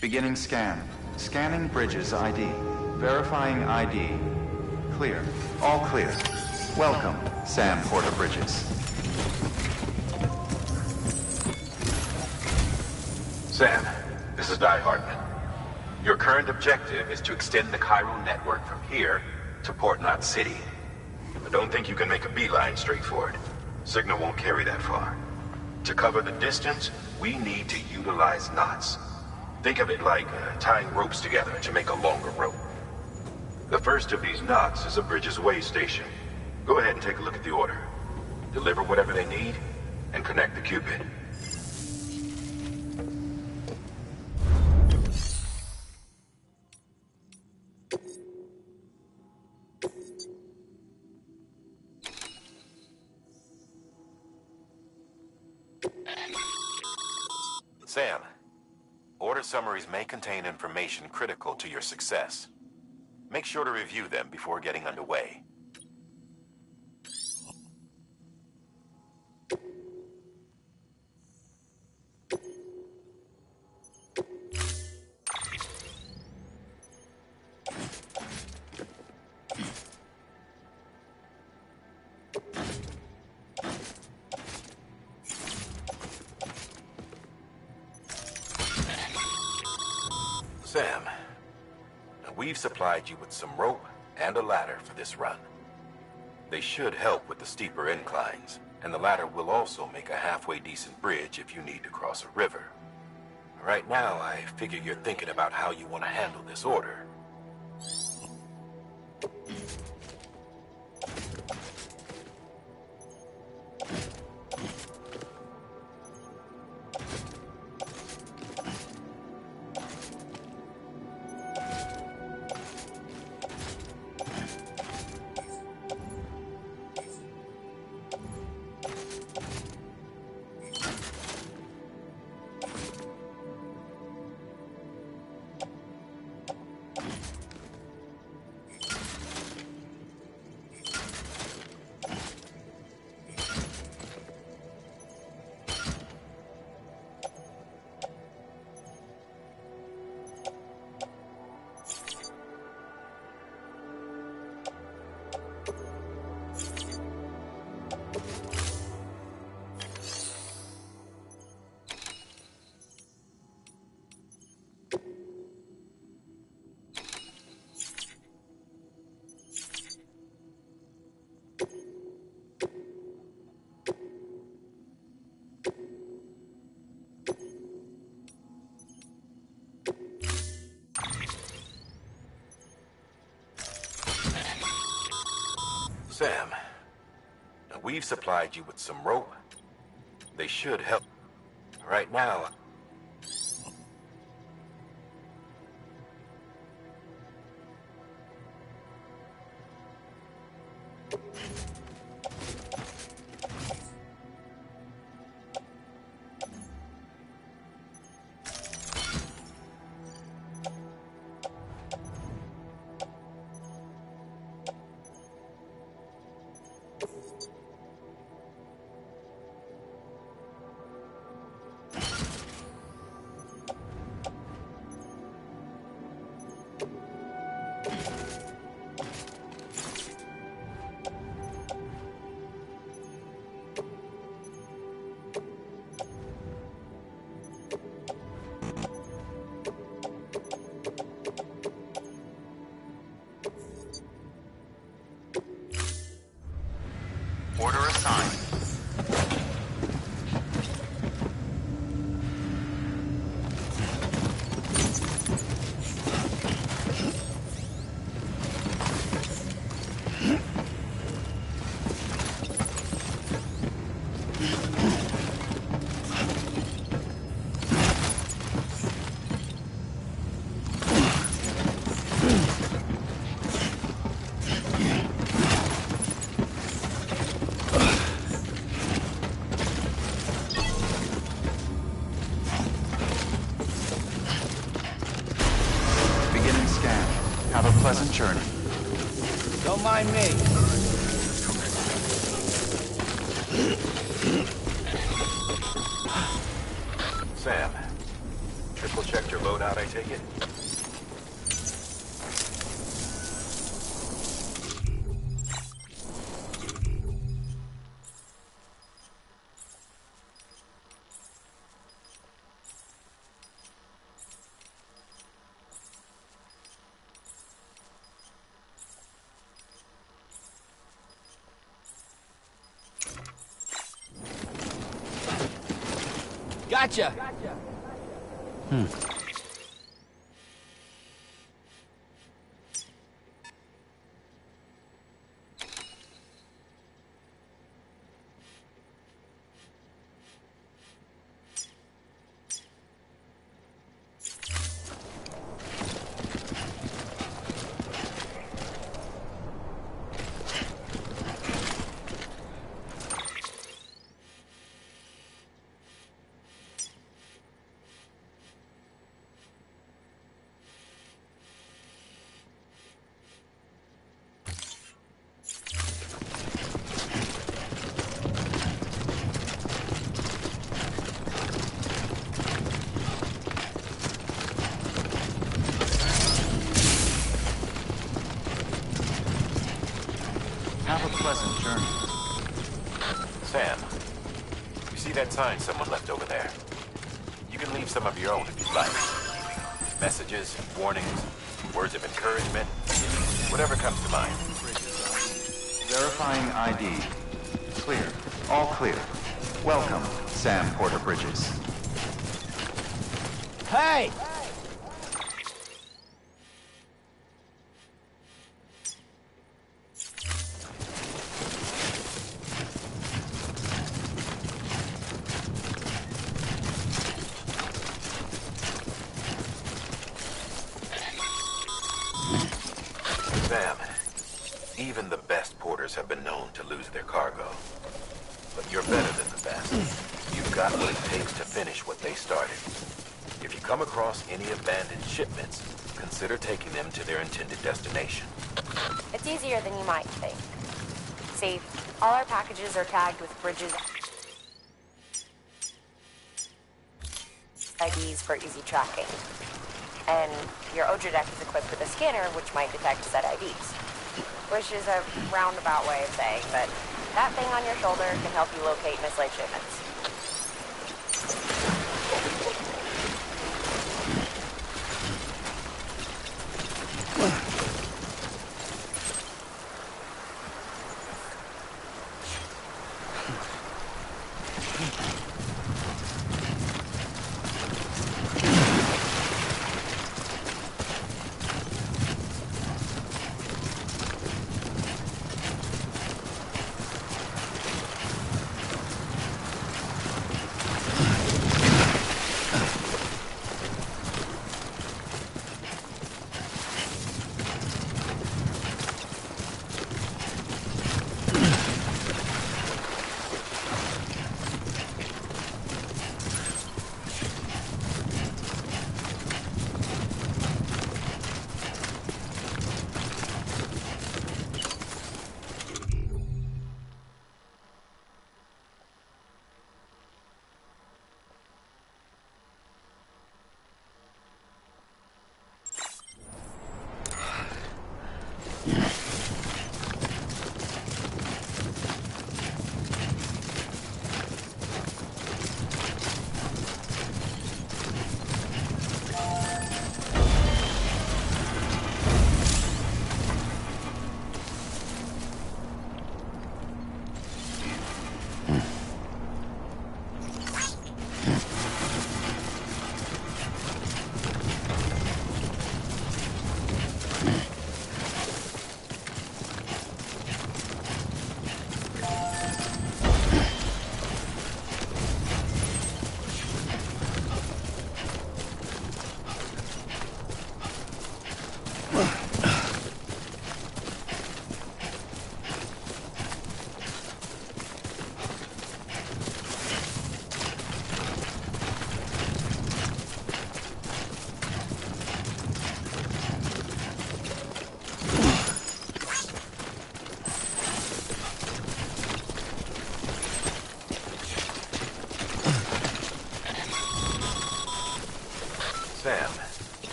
Beginning scan. Scanning bridges ID. Verifying ID. Clear. All clear. Welcome, Sam Porter Bridges. Sam, this is Di Hartman. Your current objective is to extend the Chiral network from here to Port Knot City. I don't think you can make a beeline straight for it. Signal won't carry that far. To cover the distance, we need to utilize knots. Think of it like tying ropes together to make a longer rope. The first of these knots is a Bridges way station. Go ahead and take a look at the order. Deliver whatever they need, and connect the Cupid. Sam, order summaries may contain information critical to your success. Make sure to review them before getting underway. Sam, we've supplied you with some rope and a ladder for this run. They should help with the steeper inclines, and the ladder will also make a halfway decent bridge if you need to cross a river. Right now, I figure you're thinking about how you want to handle this order. Sam, we've supplied you with some rope. They should help. Right now... Order assigned. Have a pleasant journey. Don't mind me. Sam, Triple checked your loadout, I take it? Gotcha! Have a pleasant journey. Sam, you see that sign someone left over there? You can leave some of your own if you'd like. Messages, warnings, words of encouragement, whatever comes to mind. Verifying ID. Clear. All clear. Welcome, Sam Porter Bridges. Hey! Sam, even the best porters have been known to lose their cargo. But you're better than the best. You've got what it takes to finish what they started. If you come across any abandoned shipments, consider taking them to their intended destination. It's easier than you might think. See, all our packages are tagged with Bridges IDs for easy tracking. And your Odra deck is equipped with a scanner which might detect said IDs. Which is a roundabout way of saying that that thing on your shoulder can help you locate mislaid shipments.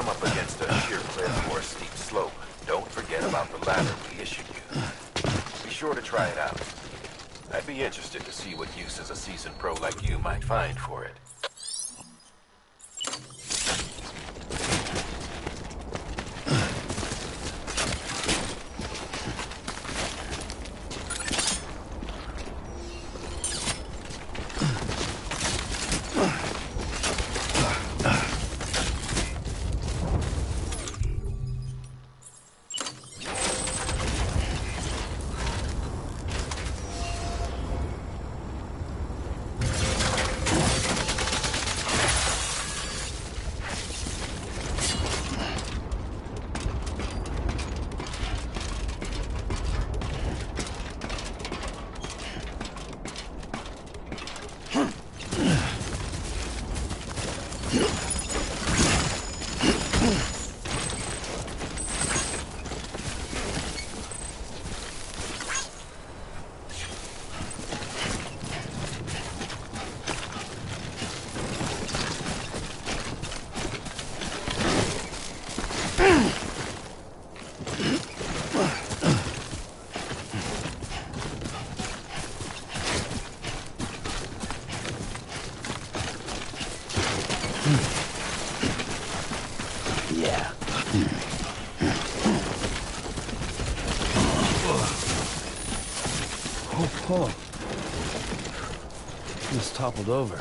come up against a sheer cliff or a steep slope, don't forget about the ladder we issued you. Be sure to try it out. I'd be interested to see what uses a seasoned pro like you might find for it. Oh. Just toppled over.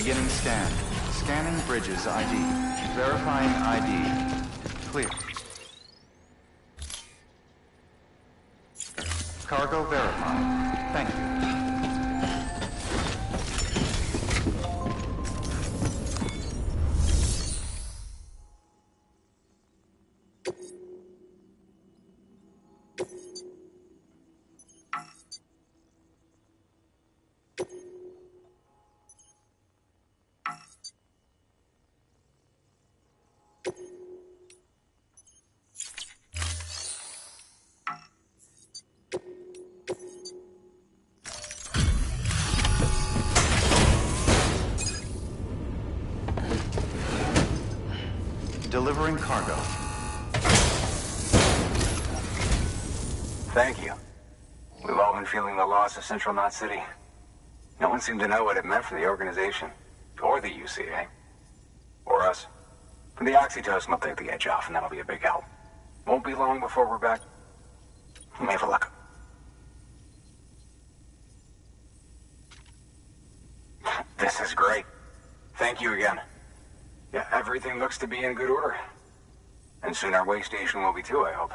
Beginning scan. Scanning bridges ID. Verifying ID. Clear. Cargo verified. Thank you. Delivering cargo. Thank you. We've all been feeling the loss of Central Knot City. No one seemed to know what it meant for the organization. Or the UCA. Or us. For the oxytocin will take the edge off, and that'll be a big help. Won't be long before we're back. You may have luck. This is great. Thank you again. Yeah, everything looks to be in good order. And soon our way station will be too, I hope.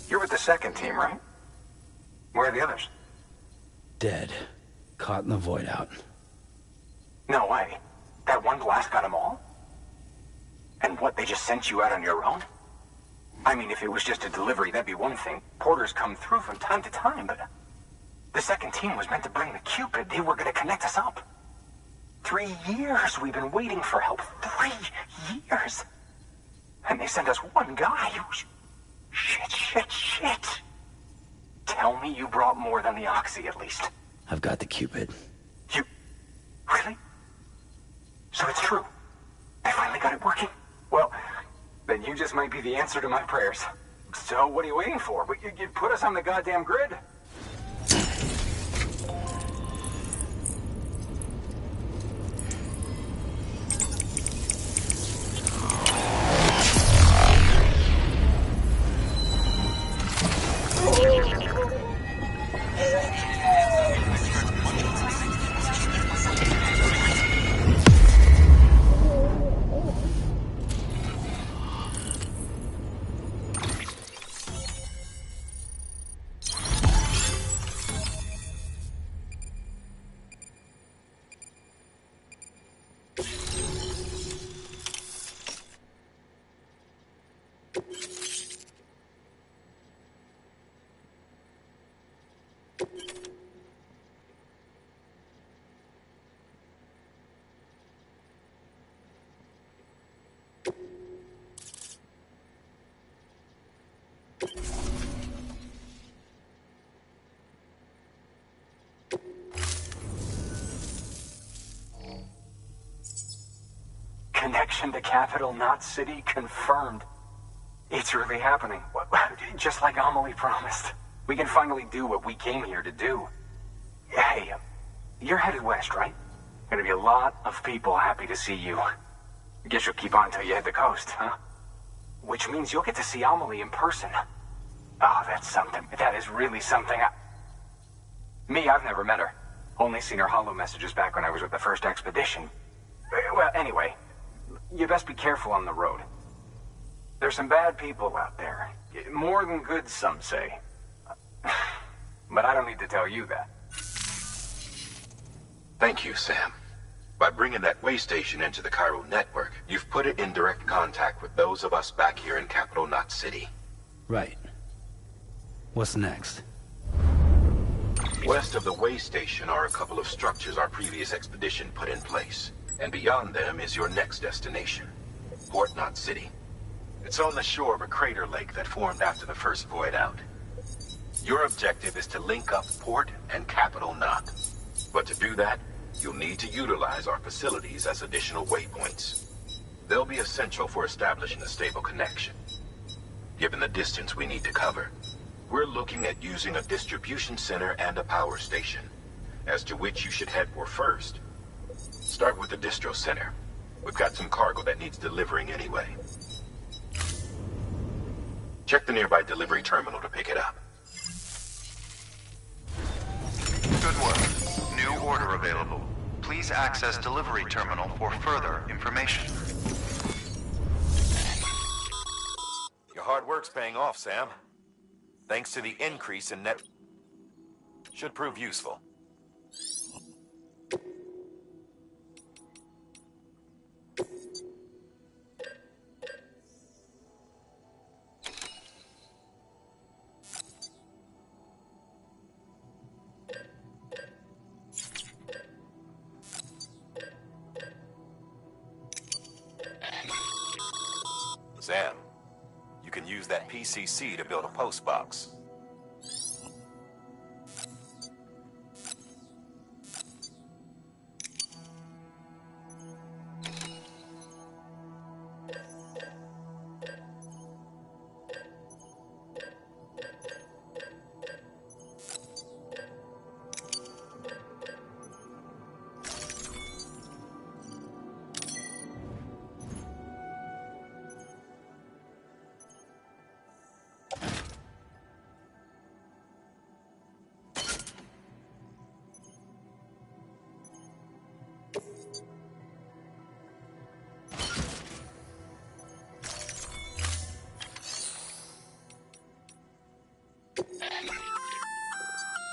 You're with the second team, right? Where are the others? Dead. Caught in the void out. No way. That one blast got them all? And what, they just sent you out on your own? I mean, if it was just a delivery, that'd be one thing. Porters come through from time to time, but... The second team was meant to bring the Cupid. They were gonna connect us up. 3 years we've been waiting for help. 3 years! And they sent us one guy who's... Shit. Tell me you brought more than the Oxy, at least. I've got the Cupid. You... Really? So it's true. I finally got it working. Well, then you just might be the answer to my prayers. So what are you waiting for? You put us on the goddamn grid. Connection to Capital Knot City confirmed. It's really happening. Just like Amelie promised. We can finally do what we came here to do. Hey, you're headed west, right? Gonna be a lot of people happy to see you. Guess you'll keep on until you hit the coast, huh? Which means you'll get to see Amelie in person. Oh, that's something. That is really something. Me, I've never met her. Only seen her holo messages back when I was with the first expedition. Well, anyway, you best be careful on the road. There's some bad people out there. More than good, some say. But I don't need to tell you that. Thank you, Sam. By bringing that way station into the Cairo network, you've put it in direct contact with those of us back here in Capital Knot City. Right. What's next? West of the way station are a couple of structures our previous expedition put in place. And beyond them is your next destination, Port Knot City. It's on the shore of a crater lake that formed after the first void out. Your objective is to link up Port and Capital Knot. But to do that, you'll need to utilize our facilities as additional waypoints. They'll be essential for establishing a stable connection. Given the distance we need to cover, we're looking at using a distribution center and a power station, as to which you should head for first. Start with the distro center. We've got some cargo that needs delivering anyway. Check the nearby delivery terminal to pick it up. Good work. New order available. Please access delivery terminal for further information. Your hard work's paying off, Sam. Thanks to the increase in net... should prove useful. Sam, you can use that PCC to build a post box.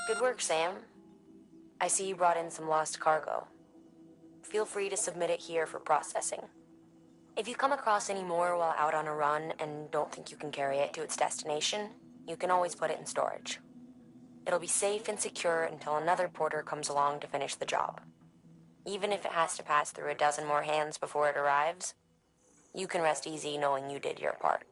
Good work, Sam. I see you brought in some lost cargo. Feel free to submit it here for processing. If you come across any more while out on a run and don't think you can carry it to its destination, you can always put it in storage. It'll be safe and secure until another porter comes along to finish the job. Even if it has to pass through a dozen more hands before it arrives, you can rest easy knowing you did your part.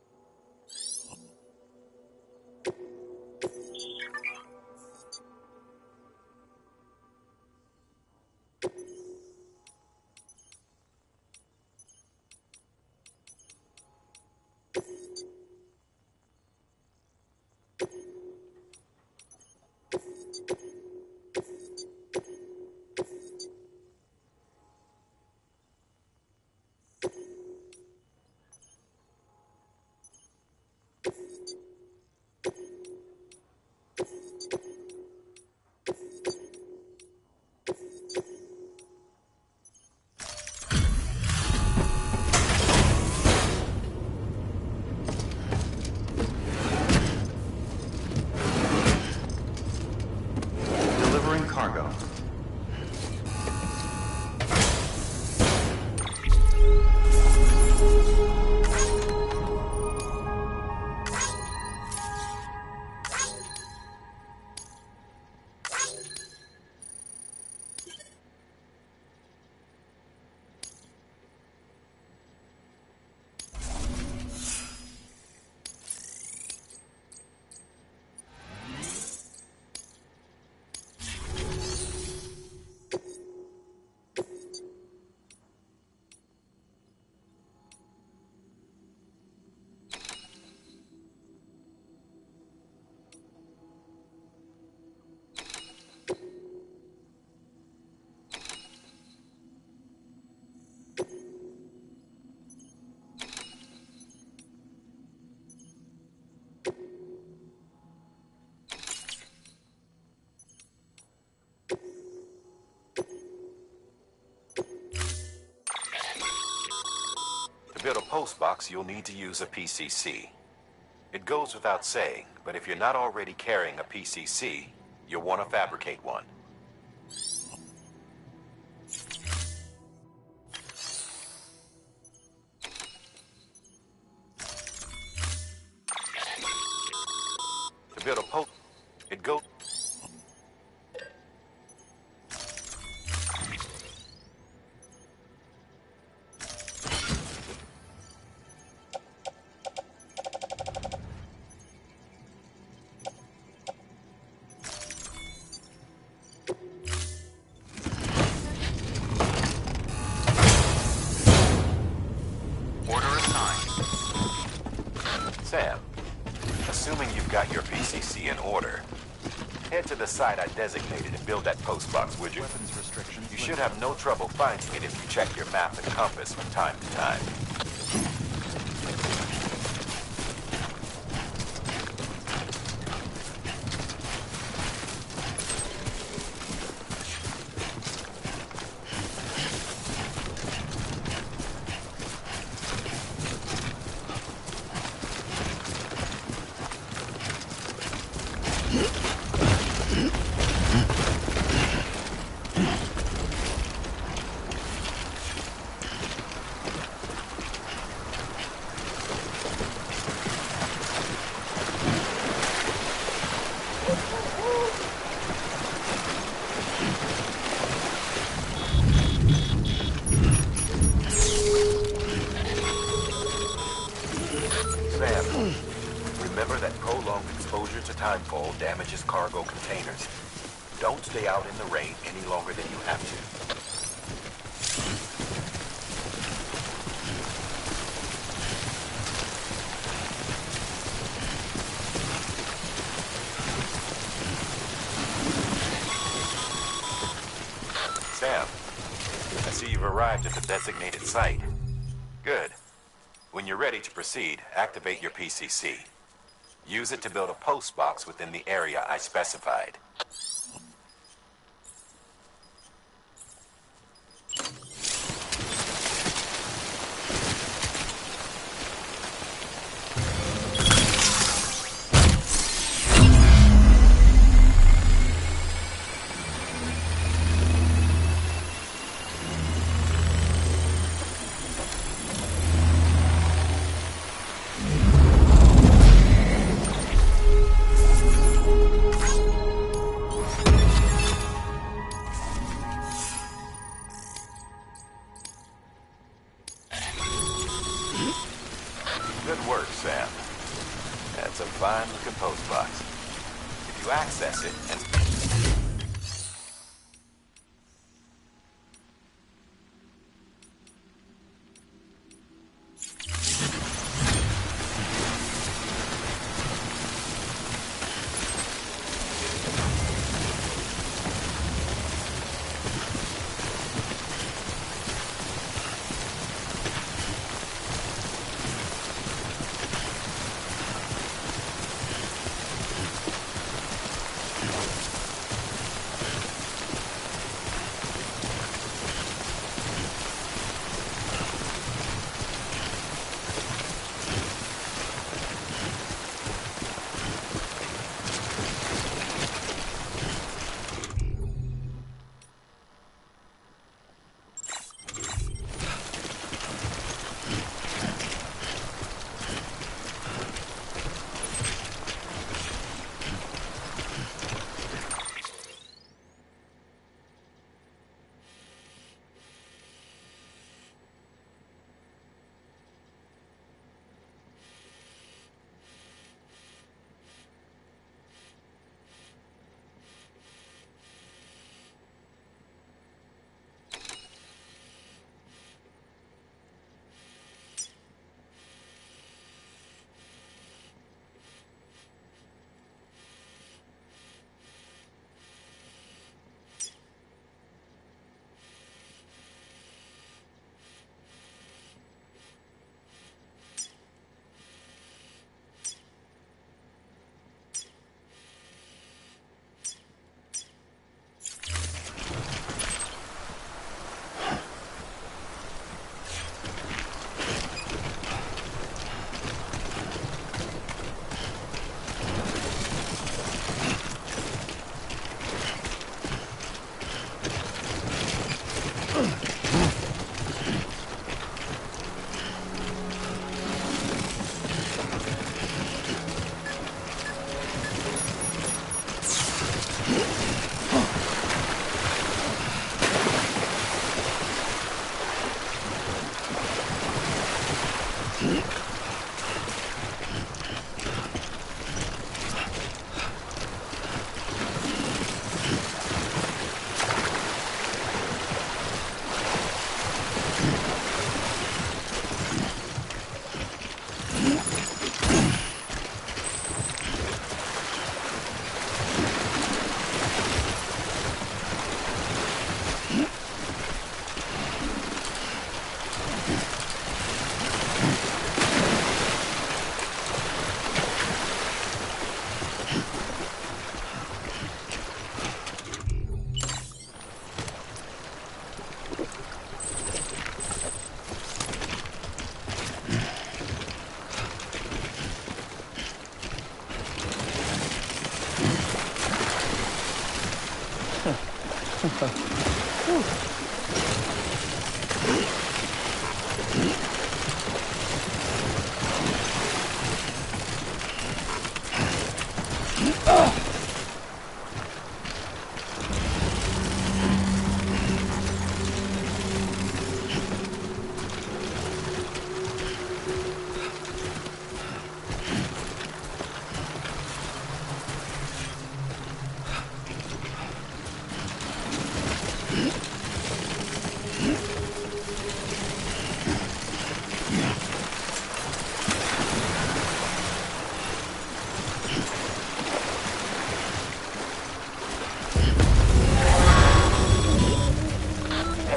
Delivering cargo. To build a post box, you'll need to use a PCC. It goes without saying, but if you're not already carrying a PCC, you'll want to fabricate one. To build a post, it goes... Sam, assuming you've got your PCC in order, head to the site I designated and build that postbox, would you? Weapons restrictions. You should have no trouble finding it if you check your map and compass from time to time. Sam, remember that prolonged exposure to timefall damages cargo containers. Don't stay out in the rain any longer than you have to. Sam, I see you've arrived at the designated site. Good. When you're ready to proceed, activate your PCC. Use it to build a post box within the area I specified. Good work, Sam. That's a fine-looking post box. If you access it and...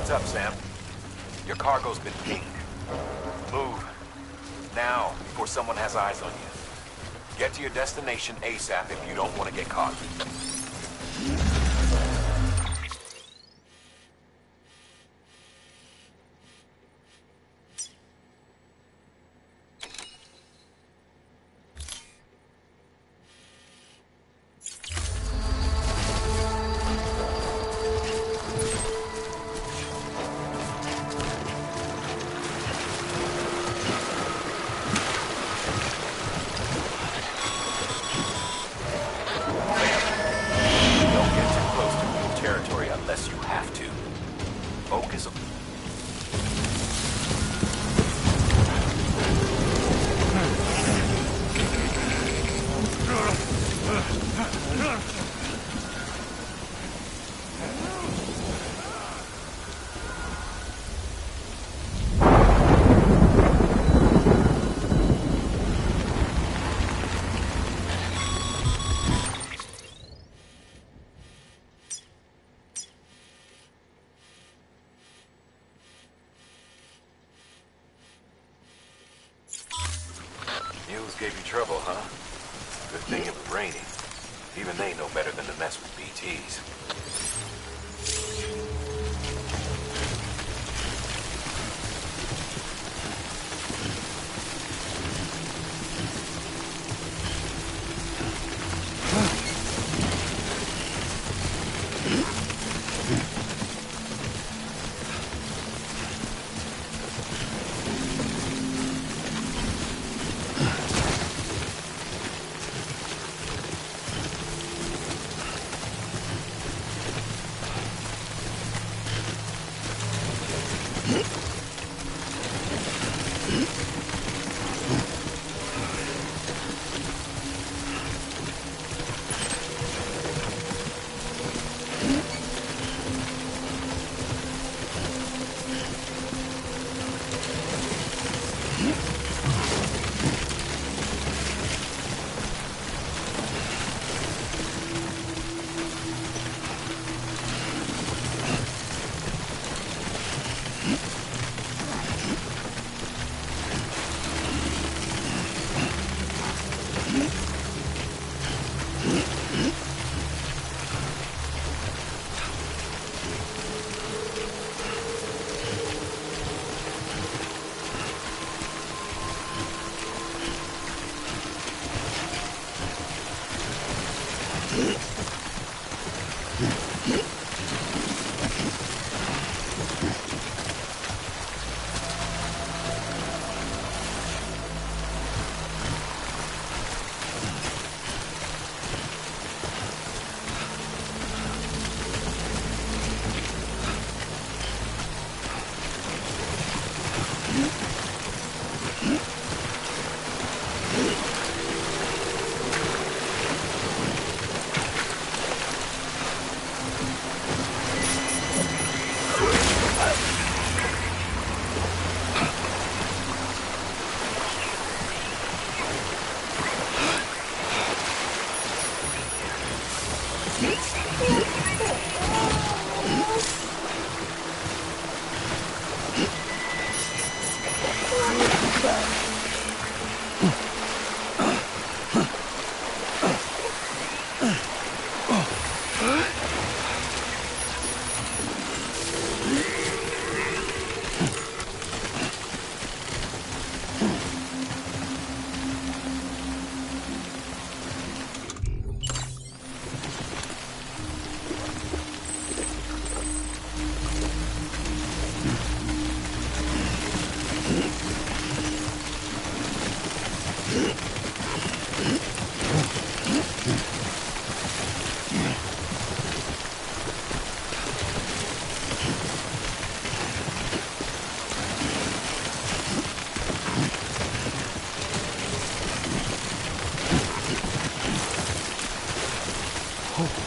Heads up, Sam. Your cargo's been pinged. Move. Now, before someone has eyes on you. Get to your destination ASAP if you don't want to get caught. Unless you have to. Focus on... Mules gave you trouble, huh? Good thing it was raining. Even they know better than to mess with BTs.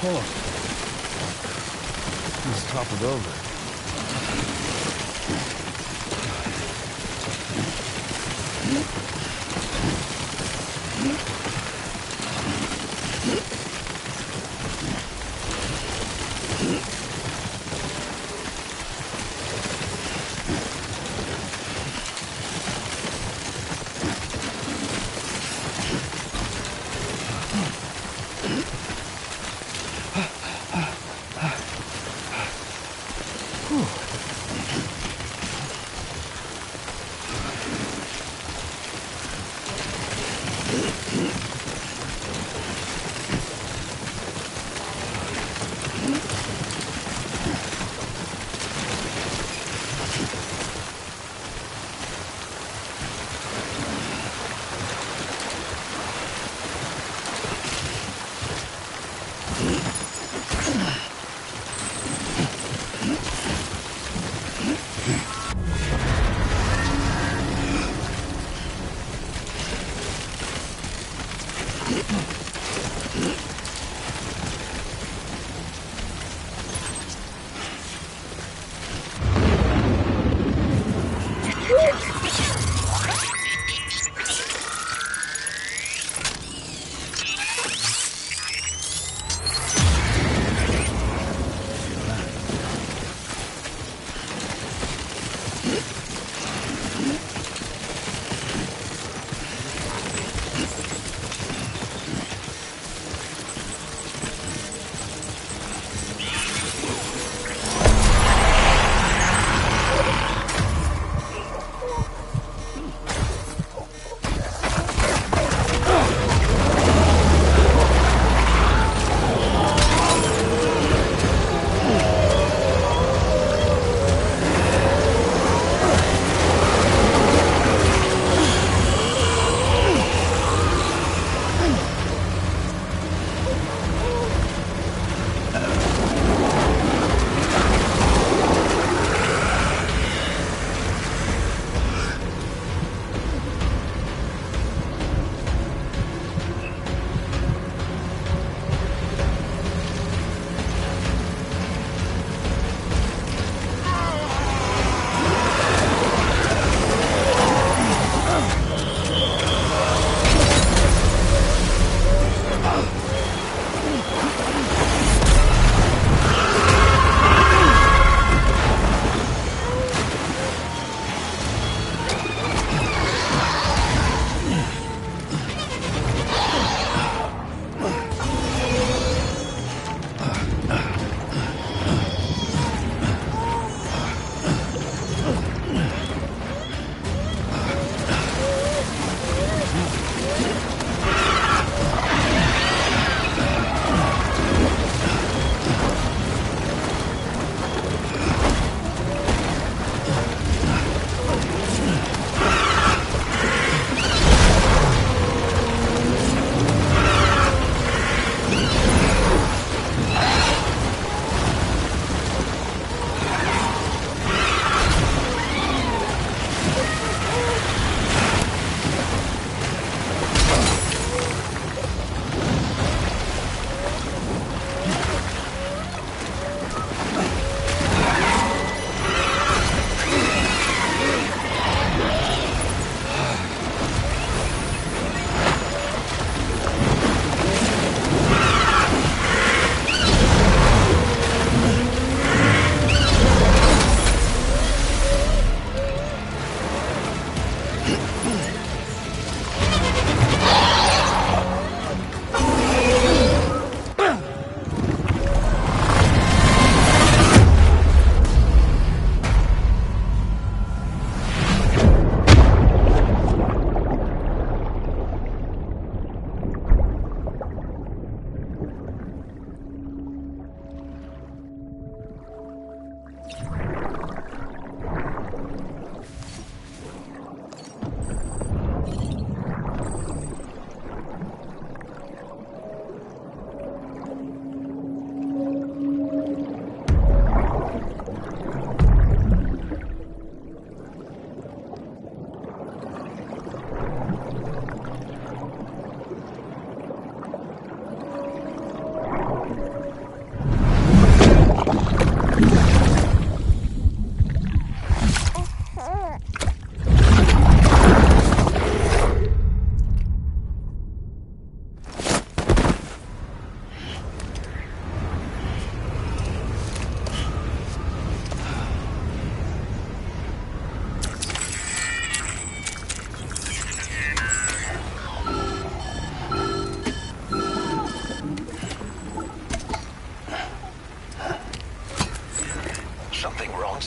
Hold on. Let's top it over.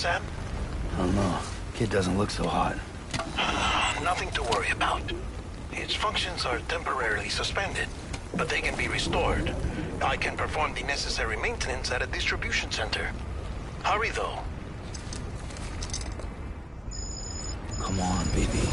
Sam? I don't know. Kid doesn't look so hot. Nothing to worry about. Its functions are temporarily suspended, but they can be restored. I can perform the necessary maintenance at a distribution center. Hurry, though. Come on, baby.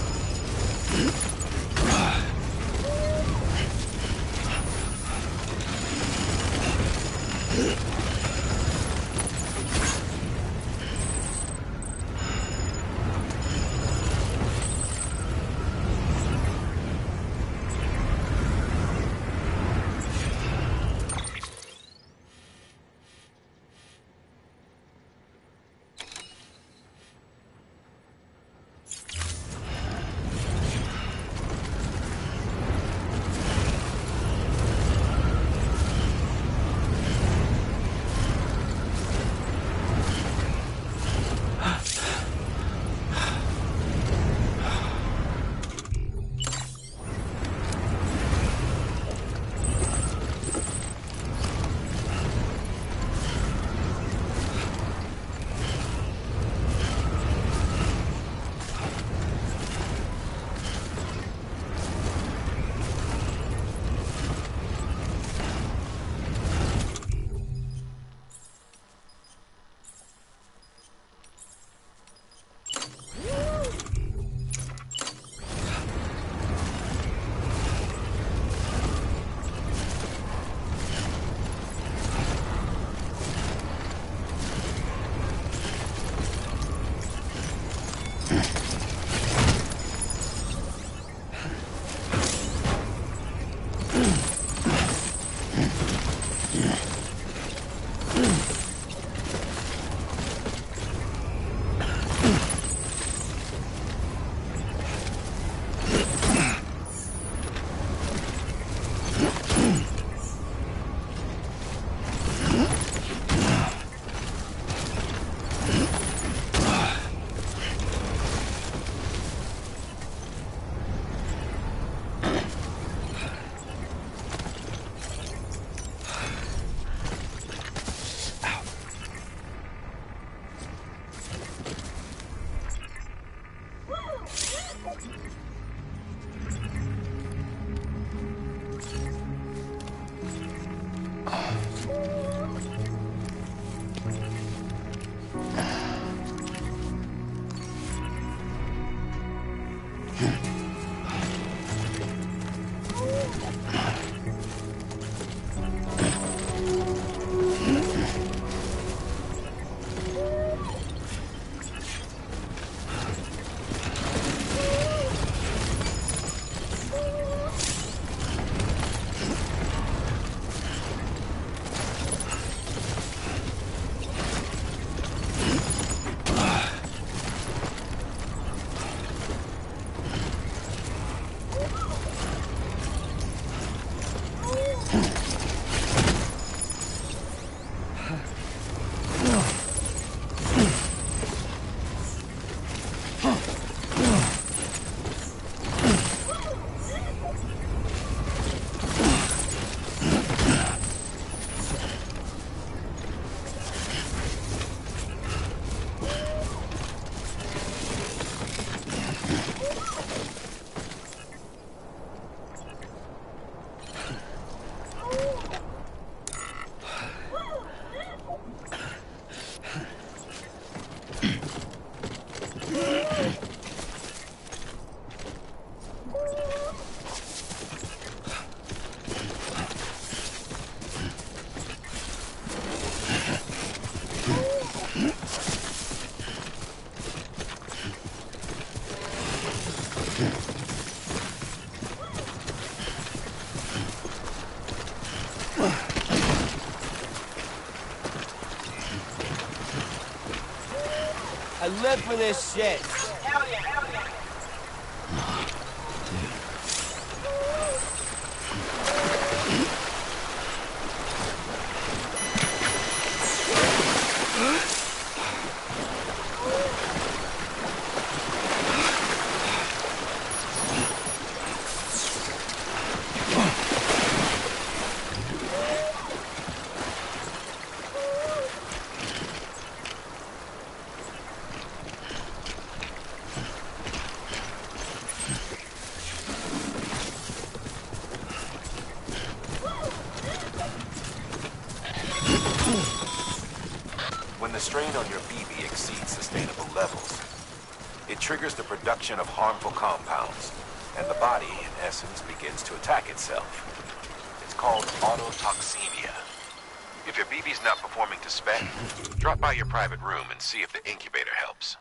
I live for this shit. strain on your BB exceeds sustainable levels. It triggers the production of harmful compounds, and the body, in essence, begins to attack itself. It's called autotoxemia. If your BB's not performing to spec, drop by your private room and see if the incubator helps.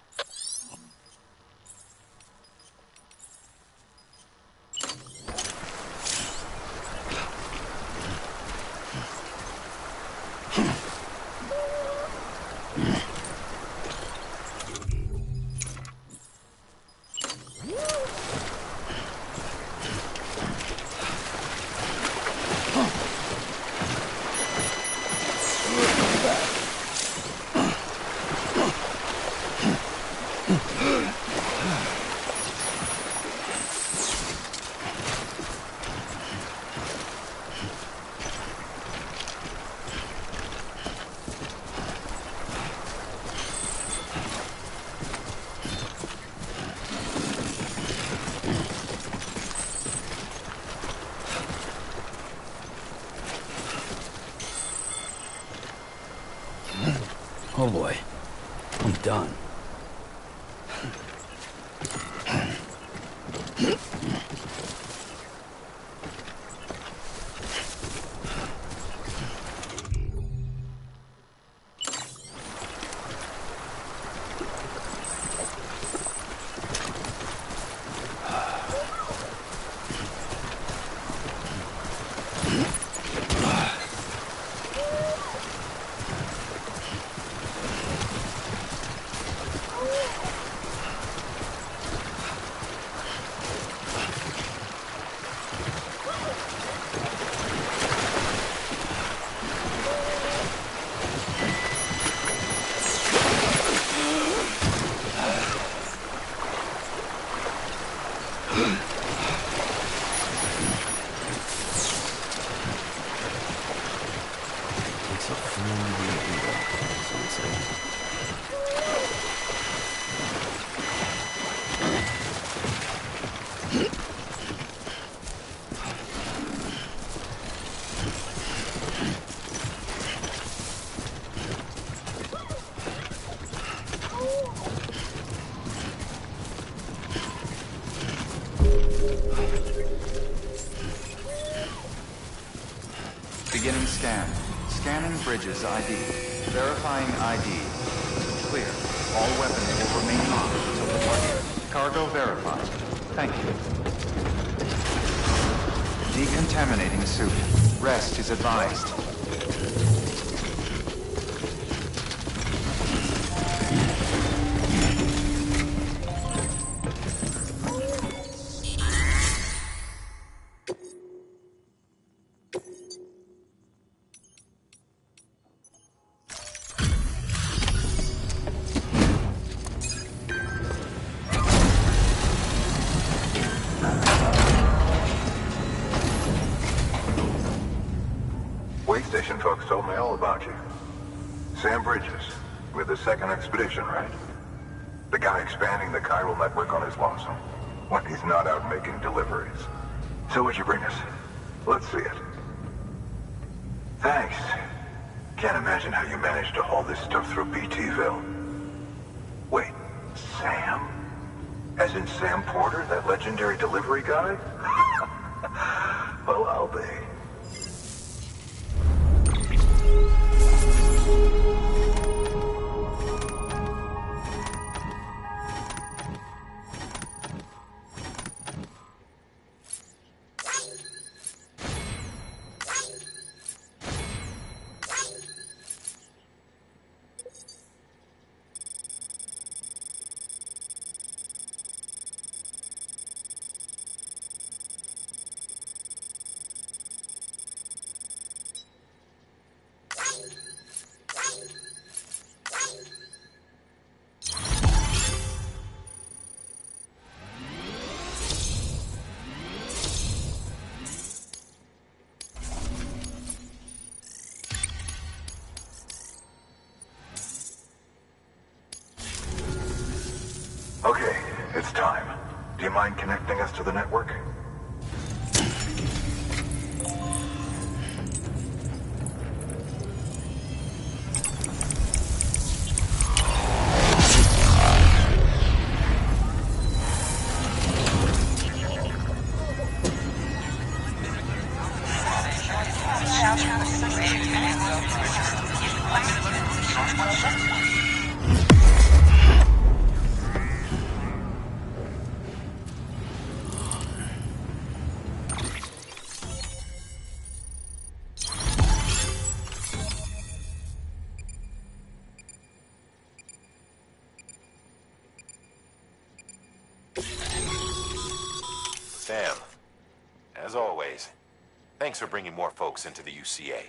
Oh boy, I'm done. Beginning scan. Scanning bridges ID. Verifying ID. Clear. All weapons will remain on until departure. Cargo verified. Thank you. Decontaminating suit. Rest is advised. Way station folks told me all about you. Sam Bridges, with the second expedition, right? The guy expanding the chiral network on his lonesome, when he's not out making deliveries. So what'd you bring us? Let's see it. Thanks. Can't imagine how you managed to haul this stuff through BTville. Wait, Sam? As in Sam Porter, that legendary delivery guy? Well, I'll be. Okay, it's time. Do you mind connecting us to the network? Sam, as always, thanks for bringing more folks into the UCA.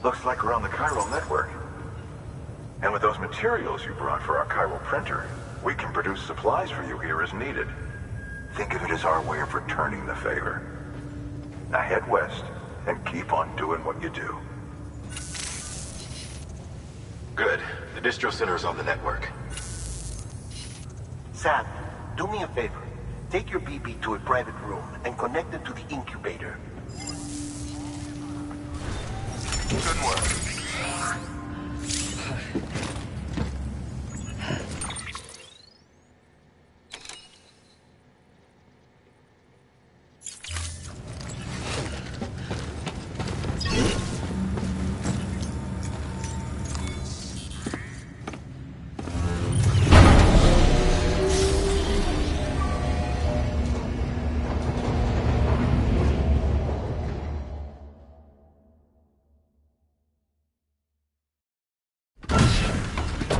Looks like we're on the chiral network. And with those materials you brought for our chiral printer, we can produce supplies for you here as needed. Think of it as our way of returning the favor. Now head west and keep on doing what you do. Good. The distro center is on the network. Sam, do me a favor. Take your BB to a private room and connect it to the incubator. Good work.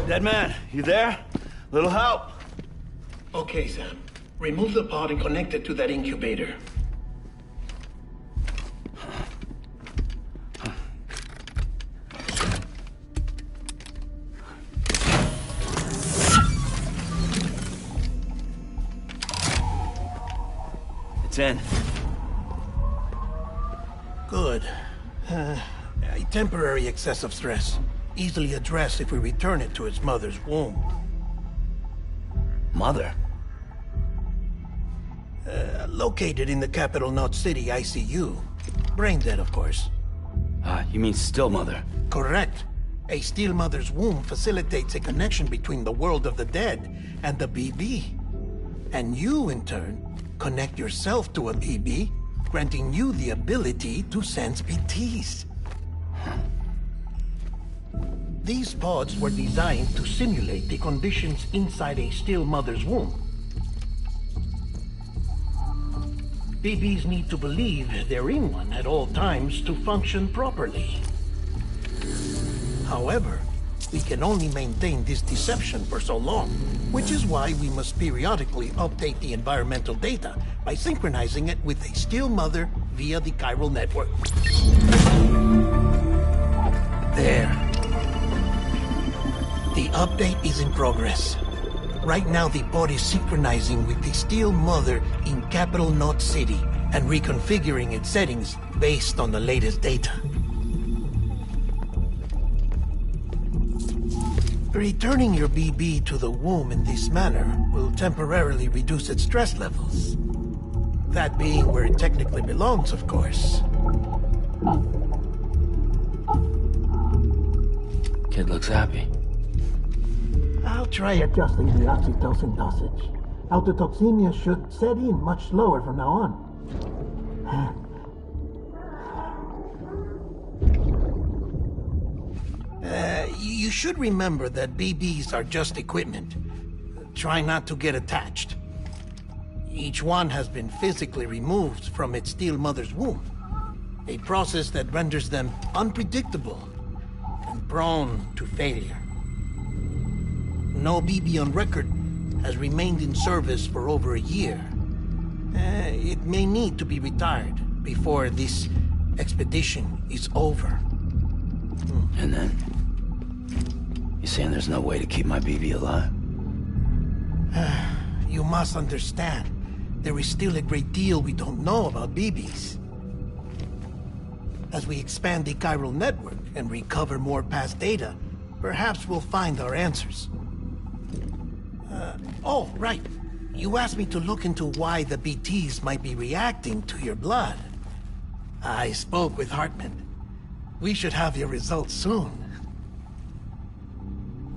Dead man, you there? Little help? Okay, Sam. Remove the pod and connect it to that incubator. It's in. Good. A temporary excessive stress. Easily addressed if we return it to its mother's womb. Mother? Located in the capital Knot City ICU. Brain dead, of course. You mean still mother? Correct. A steel mother's womb facilitates a connection between the world of the dead and the BB. And you, in turn, connect yourself to a BB, granting you the ability to sense PTs. These pods were designed to simulate the conditions inside a still mother's womb. BBs need to believe they're in one at all times to function properly. However, we can only maintain this deception for so long, which is why we must periodically update the environmental data by synchronizing it with a still mother via the chiral network. There. The update is in progress. Right now, the pod is synchronizing with the steel mother in capital Knot City and reconfiguring its settings based on the latest data. Returning your BB to the womb in this manner will temporarily reduce its stress levels. That being where it technically belongs, of course. Kid looks happy. I'll try adjusting the oxytocin dosage. Autotoxemia should set in much slower from now on. You should remember that BBs are just equipment. Try not to get attached. Each one has been physically removed from its steel mother's womb. A process that renders them unpredictable and prone to failure. No BB on record has remained in service for over a year. It may need to be retired before this expedition is over. And then? You saying there's no way to keep my BB alive? You must understand, there is still a great deal we don't know about BBs. As we expand the chiral network and recover more past data, perhaps we'll find our answers. Oh, right. You asked me to look into why the BTs might be reacting to your blood. I spoke with Hartman. We should have your results soon.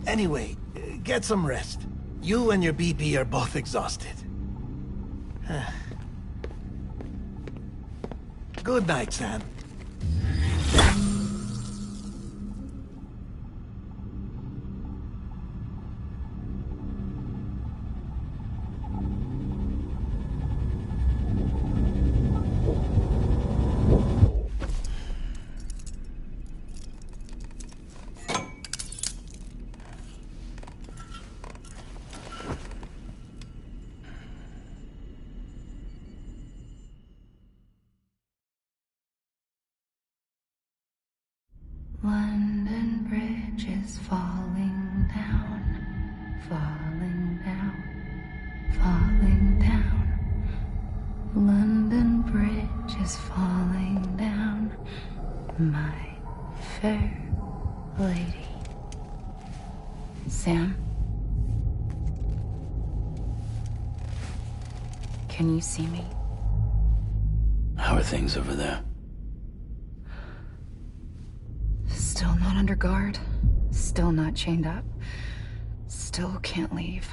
Anyway, get some rest. You and your BP are both exhausted. Good night, Sam. London Bridge is falling down, falling down, falling down. London Bridge is falling down, my fair lady. Sam? Can you see me? How are things over there? Still not under guard. Still not chained up. Still can't leave.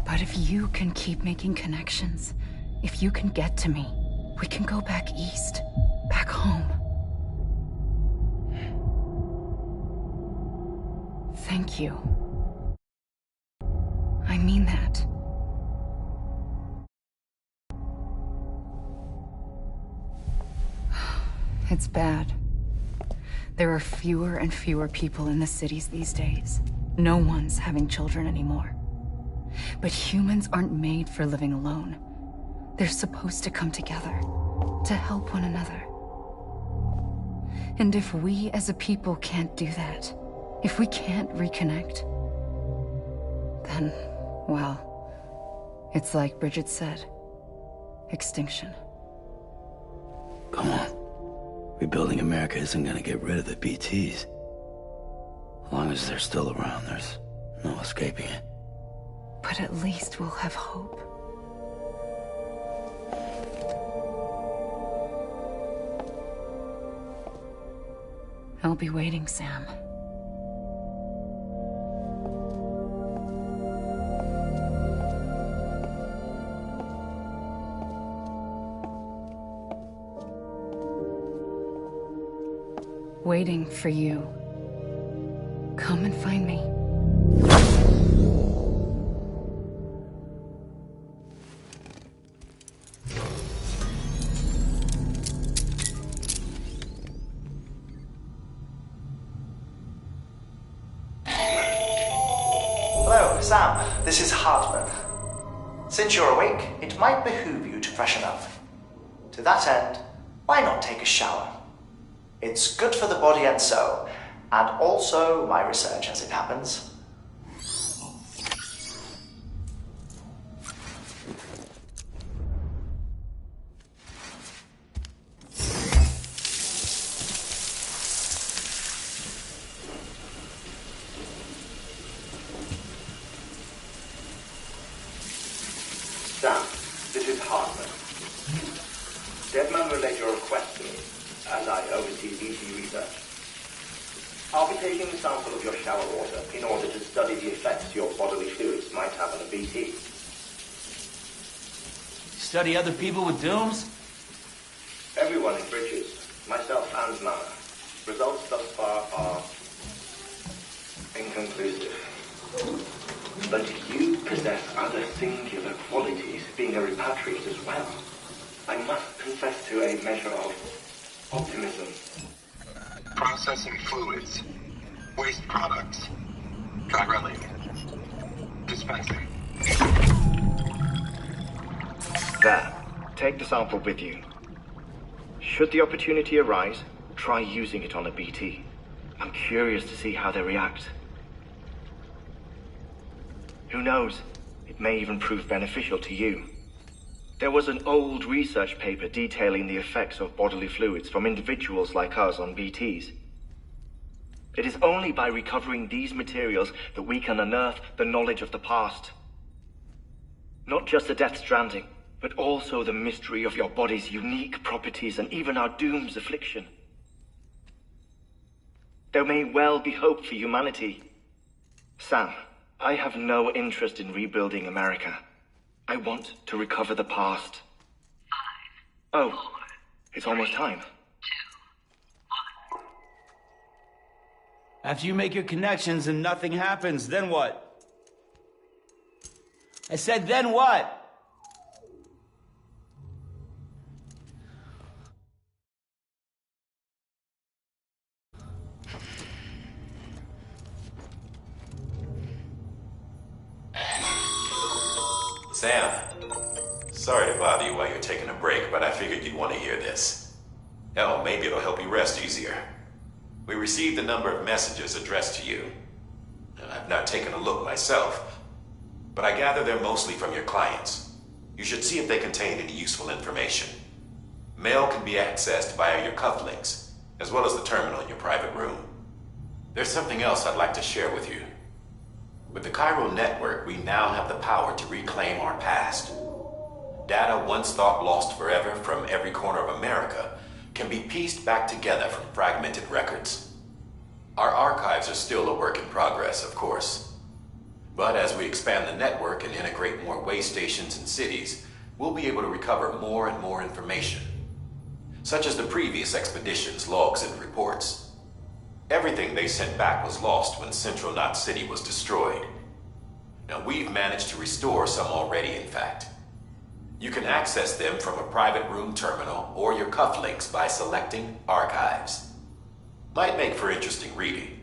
But if you can keep making connections, if you can get to me, we can go back east. Back home. Thank you. I mean that. It's bad. There are fewer and fewer people in the cities these days. No one's having children anymore. But humans aren't made for living alone. They're supposed to come together, to help one another. And if we as a people can't do that, if we can't reconnect, then, well, it's like Bridget said, extinction. Come on. Rebuilding America isn't gonna get rid of the BTs. As long as they're still around, there's no escaping it. But at least we'll have hope. I'll be waiting, Sam. Waiting for you. Come and find me. Hello, Sam. This is Hartman. Since you're awake, it might behoove you to freshen up. To that end, why not take a shower? It's good for the body and soul, and also my research as it happens. Sam, this is Hartman. Deadman relayed your request to me, and I oversee VC research. I'll be taking a sample of your shower water in order to study the effects your bodily fluids might have on a BT. Study other people with dooms? Everyone in Bridges, myself and Nana. Results thus far are inconclusive. But you possess other singular qualities, being a repatriate as well. I must confess to a measure of optimism. Processing fluids. Waste products. Try running. Dispensing. There. Take the sample with you. Should the opportunity arise, try using it on a BT. I'm curious to see how they react. Who knows? It may even prove beneficial to you. There was an old research paper detailing the effects of bodily fluids from individuals like us on BTs. It is only by recovering these materials that we can unearth the knowledge of the past. Not just the Death Stranding, but also the mystery of your body's unique properties and even our doom's affliction. There may well be hope for humanity. Sam, I have no interest in rebuilding America. I want to recover the past. 5, 4, it's almost time. 2, 1. After you make your connections and nothing happens, then what? I said, then what? Sam, sorry to bother you while you're taking a break, but I figured you'd want to hear this. Hell, maybe it'll help you rest easier. We received a number of messages addressed to you. I've not taken a look myself, but I gather they're mostly from your clients. You should see if they contain any useful information. Mail can be accessed via your cufflinks, as well as the terminal in your private room. There's something else I'd like to share with you. With the chiral network, we now have the power to reclaim our past. Data once thought lost forever from every corner of America can be pieced back together from fragmented records. Our archives are still a work in progress, of course. But as we expand the network and integrate more way stations and cities, we'll be able to recover more and more information, such as the previous expedition's logs and reports. Everything they sent back was lost when Central Knot City was destroyed. Now, we've managed to restore some already, in fact. You can access them from a private room terminal or your cufflinks by selecting Archives. Might make for interesting reading.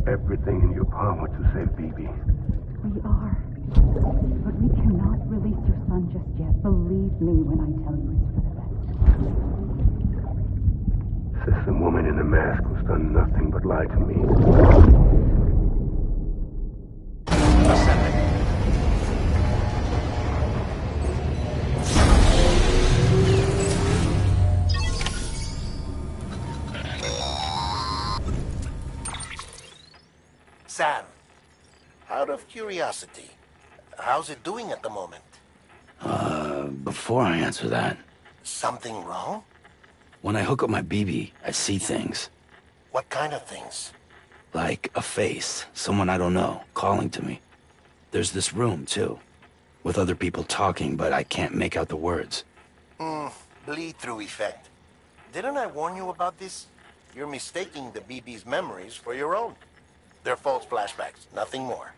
Everything in your power to save BB. We are. But we cannot release your son just yet. Believe me when I tell you it's for the best. System woman in the mask who's done nothing but lie to me. Sam, out of curiosity, how's it doing at the moment? Before I answer that... Something wrong? When I hook up my BB, I see things. What kind of things? Like a face, someone I don't know, calling to me. There's this room, too, with other people talking, but I can't make out the words. Bleed-through effect. Didn't I warn you about this? You're mistaking the BB's memories for your own. They're false flashbacks, nothing more.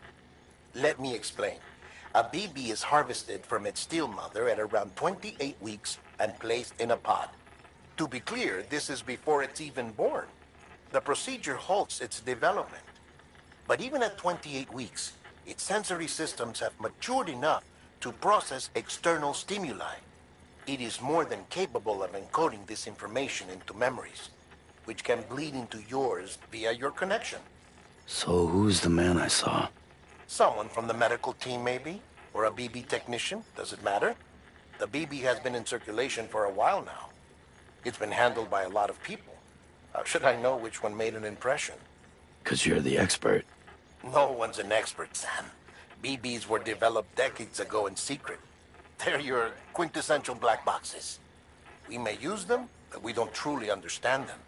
Let me explain. A BB is harvested from its steel mother at around 28 weeks and placed in a pod. To be clear, this is before it's even born. The procedure halts its development. But even at 28 weeks, its sensory systems have matured enough to process external stimuli. It is more than capable of encoding this information into memories, which can bleed into yours via your connection. So who's the man I saw? Someone from the medical team, maybe? Or a BB technician? Does it matter? The BB has been in circulation for a while now. It's been handled by a lot of people. How should I know which one made an impression? 'Cause you're the expert. No one's an expert, Sam. BBs were developed decades ago in secret. They're your quintessential black boxes. We may use them, but we don't truly understand them.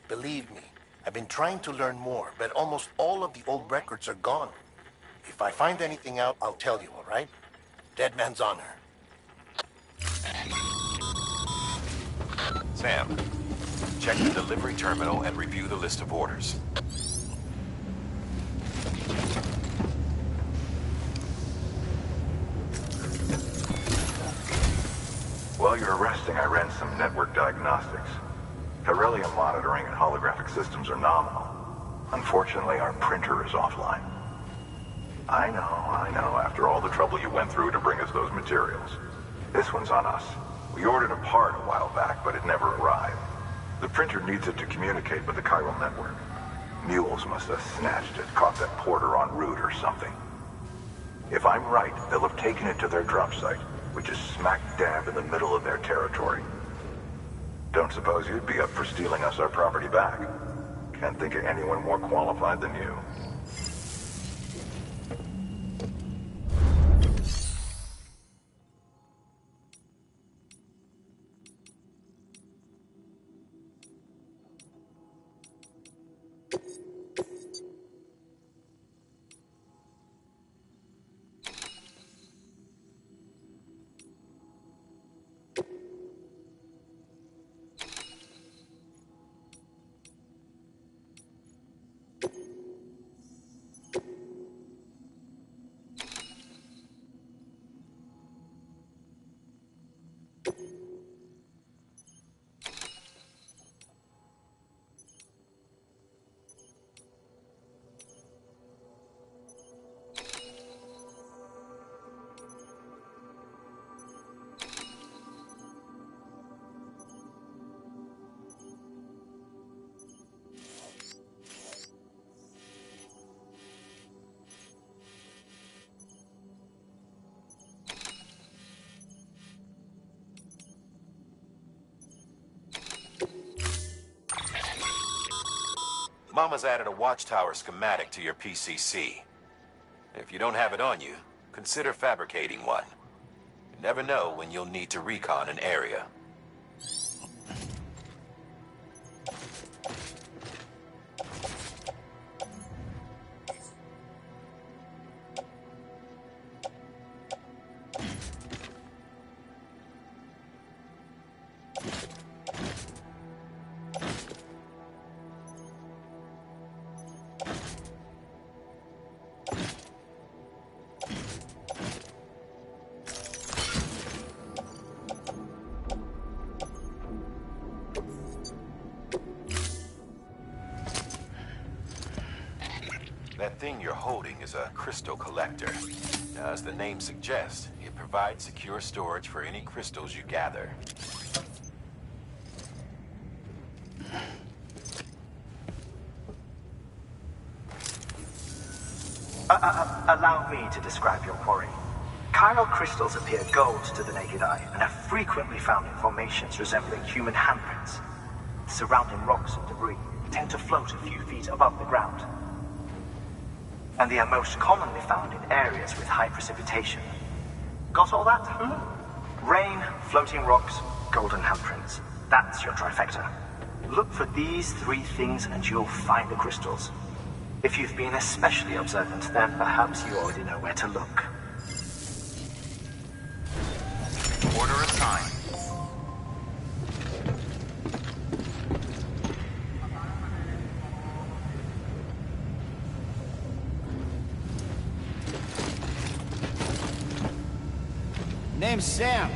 Believe me, I've been trying to learn more, but almost all of the old records are gone. If I find anything out, I'll tell you, all right? Dead man's honor. Sam, check the delivery terminal and review the list of orders. While you're resting, I ran some network diagnostics. Beryllium monitoring and holographic systems are nominal. Unfortunately, our printer is offline. I know, after all the trouble you went through to bring us those materials. This one's on us. We ordered a part a while back, but it never arrived. The printer needs it to communicate with the chiral network. Mules must have snatched it, caught that porter en route or something. If I'm right, they'll have taken it to their drop site, which is smack dab in the middle of their territory. Don't suppose you'd be up for stealing us our property back? Can't think of anyone more qualified than you. Mama's added a watchtower schematic to your PCC. If you don't have it on you, consider fabricating one. You never know when you'll need to recon an area. That thing you're holding is a crystal collector. Now, as the name suggests, it provides secure storage for any crystals you gather. Allow me to describe your quarry. Chiral crystals appear gold to the naked eye and are frequently found in formations resembling human handprints. Surrounding rocks and debris tend to float a few feet above the ground. And they are most commonly found in areas with high precipitation. Got all that? Rain, floating rocks, golden handprints. That's your trifecta. Look for these three things and you'll find the crystals. If you've been especially observant, then perhaps you already know where to look. Order assigned. name's Sam.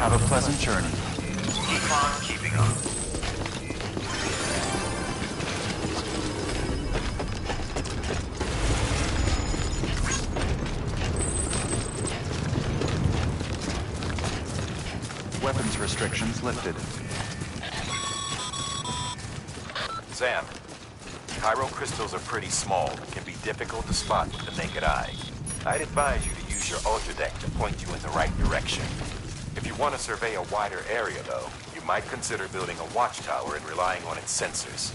Have a pleasant journey. Keep on keeping on. Weapons restrictions lifted. Sam, chiral crystals are pretty small and can be difficult to spot with the naked eye. I'd advise you to use your ultra deck to point you in the right direction. If you want to survey a wider area, though, you might consider building a watchtower and relying on its sensors.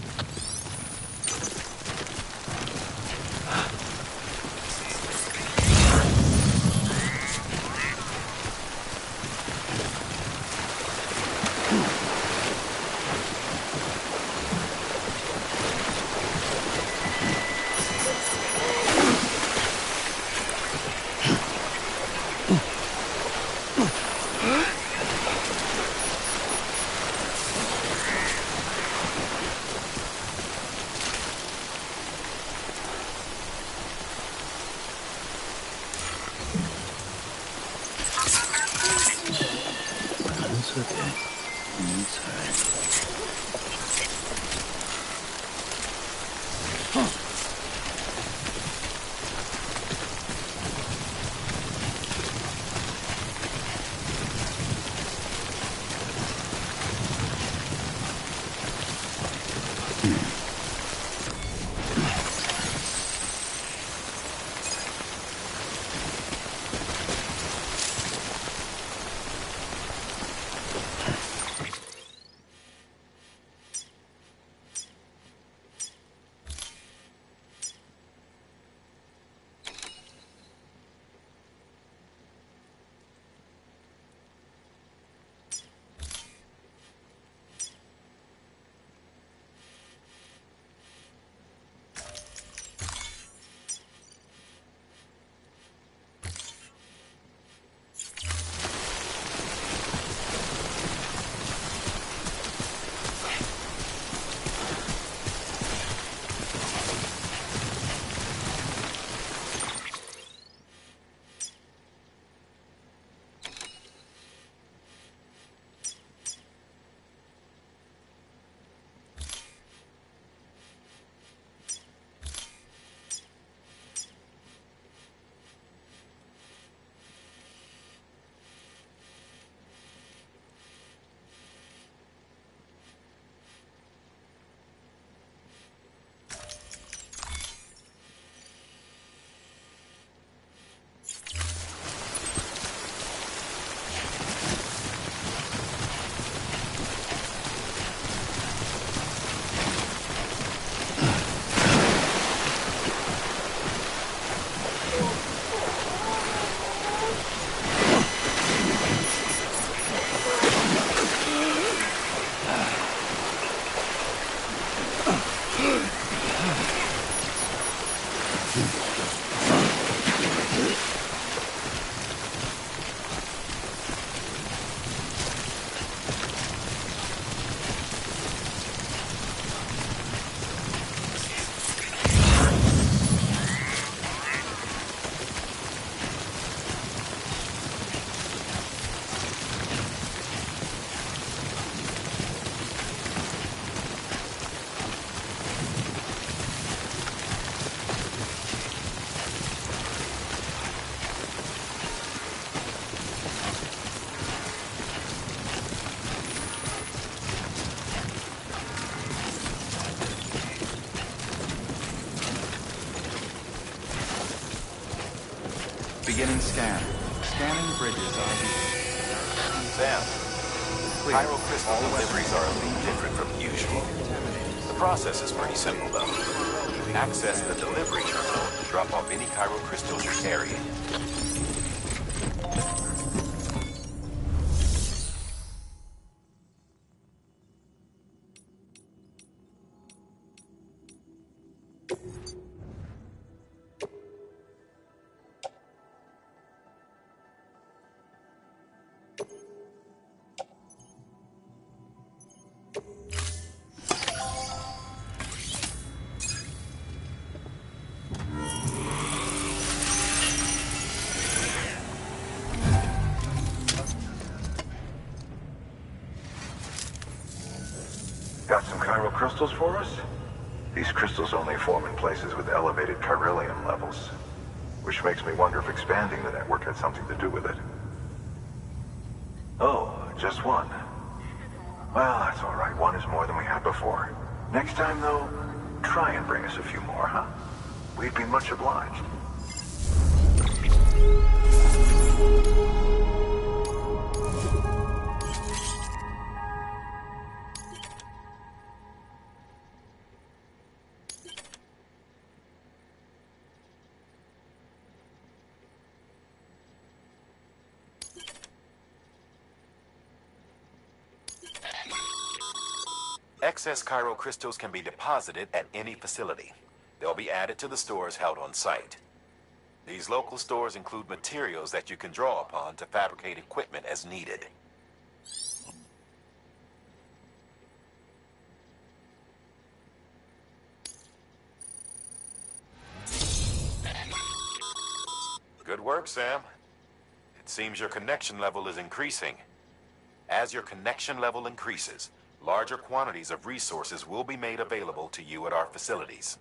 It's okay. It's alright. Beginning scan. Scanning bridges ID. Sam, Clear. chiral crystal deliveries are a little different from usual. The process is pretty simple, though. Access the delivery terminal to drop off any chiral crystals you're carrying. Got some chiral crystals for us? These crystals only form in places with elevated chiralium levels, which makes me wonder if expanding the network had something to do with it. Oh, just one. Well, that's all right. One is more than we had before. Next time, though, try and bring us a few more, huh? We'd be much obliged. Excess chiral crystals can be deposited at any facility. They'll be added to the stores held on site. These local stores include materials that you can draw upon to fabricate equipment as needed. Good work, Sam. It seems your connection level is increasing. As your connection level increases, larger quantities of resources will be made available to you at our facilities.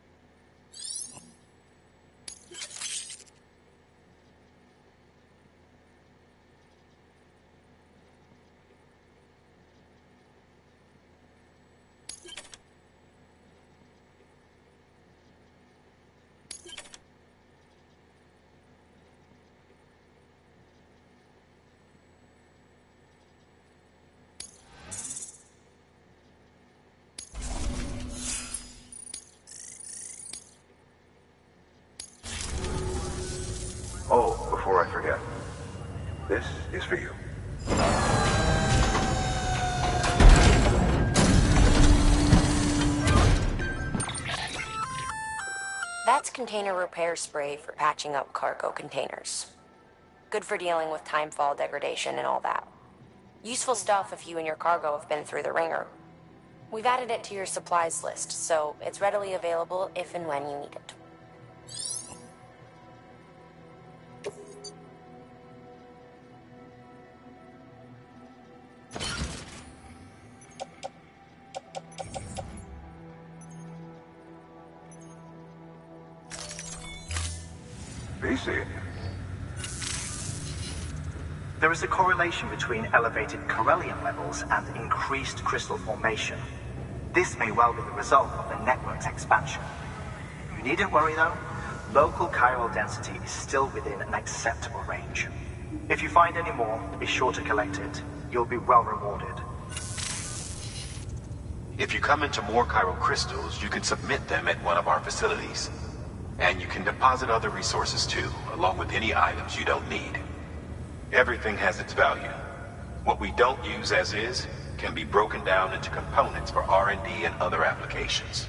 Oh, before I forget, this is for you. That's container repair spray for patching up cargo containers. Good for dealing with timefall degradation and all that. Useful stuff if you and your cargo have been through the ringer. We've added it to your supplies list, so it's readily available if and when you need it. BC. There is a correlation between elevated chiralium levels and increased crystal formation. This may well be the result of the network's expansion. You needn't worry though. Local chiral density is still within an acceptable range. If you find any more, be sure to collect it. You'll be well rewarded. If you come into more chiral crystals, you can submit them at one of our facilities. And you can deposit other resources too, along with any items you don't need. Everything has its value. What we don't use as is can be broken down into components for R&D and other applications.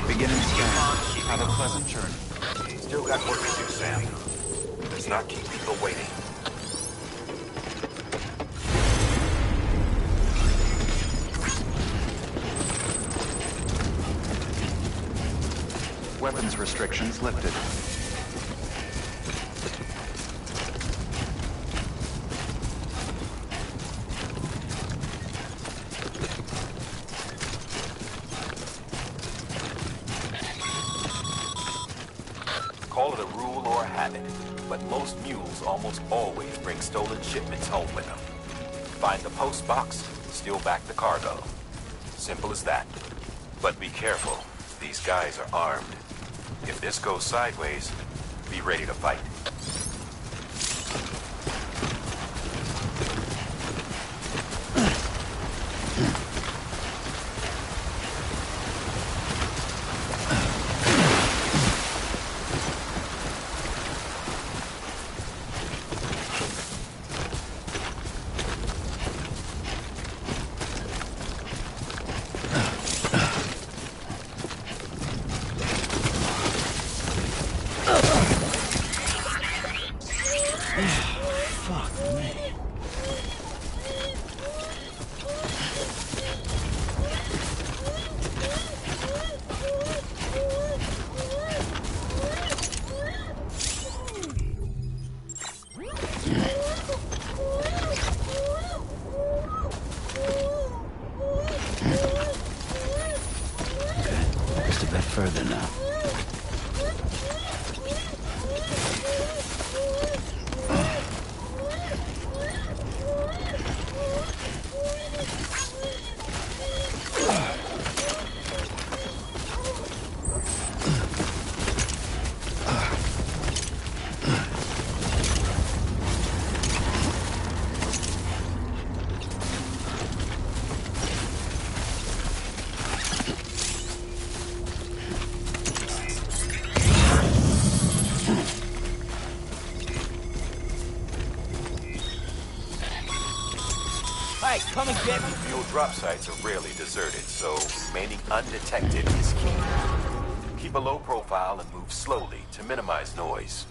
Beginning scan. Have a pleasant journey. Still got work to do, Sam. Let's not keep people waiting. Weapons restrictions lifted. have it, but most mules almost always bring stolen shipments home with them. Find the post box, steal back the cargo. Simple as that. But be careful. These guys are armed. If this goes sideways, be ready to fight. Further now. Come and get me. Mule drop sites are rarely deserted, so remaining undetected is key. Keep a low profile and move slowly to minimize noise.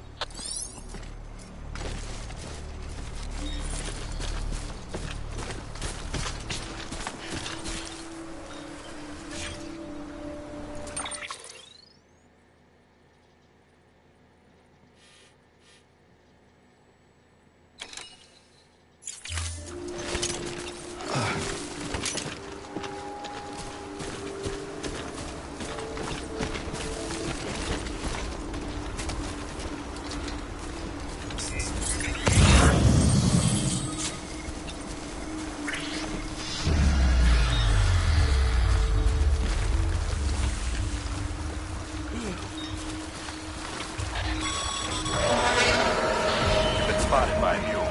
Spotted by a mule.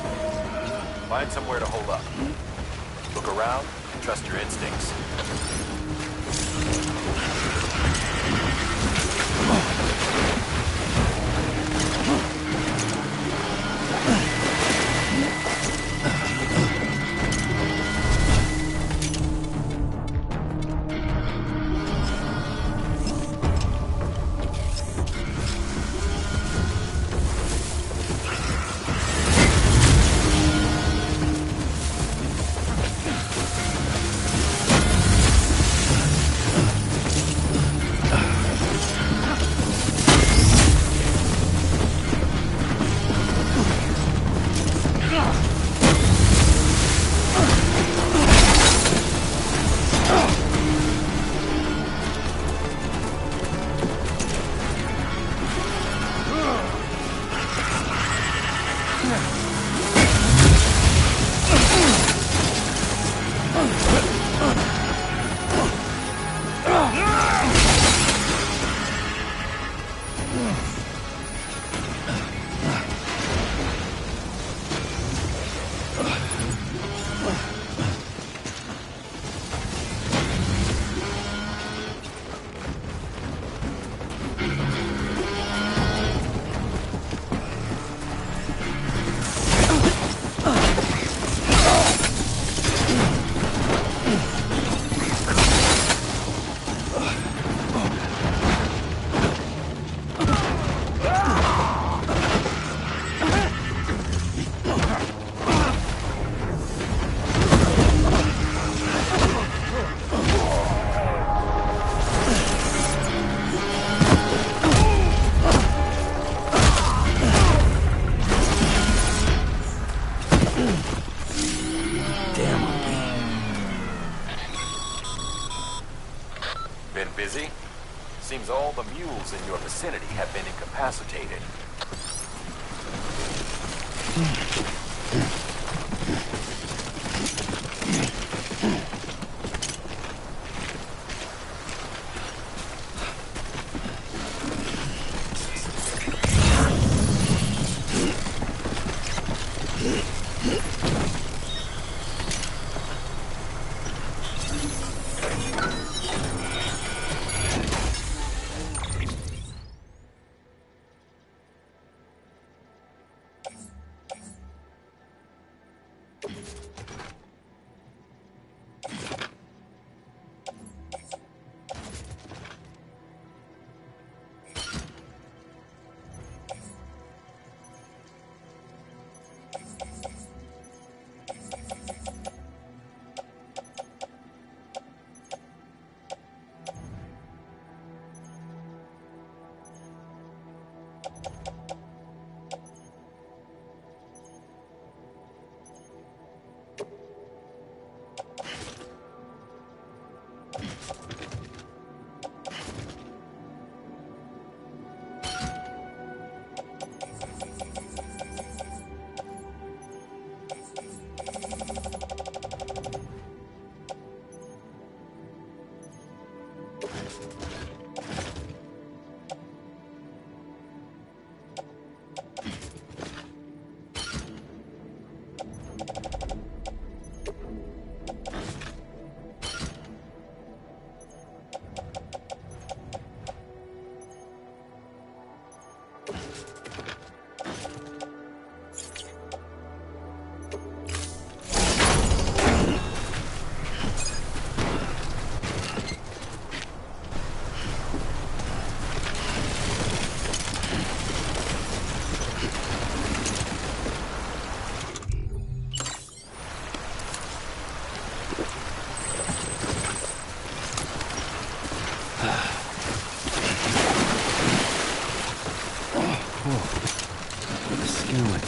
Find somewhere to hold up. Look around and trust your instincts. Busy? Seems all the mules in your vicinity have been incapacitated.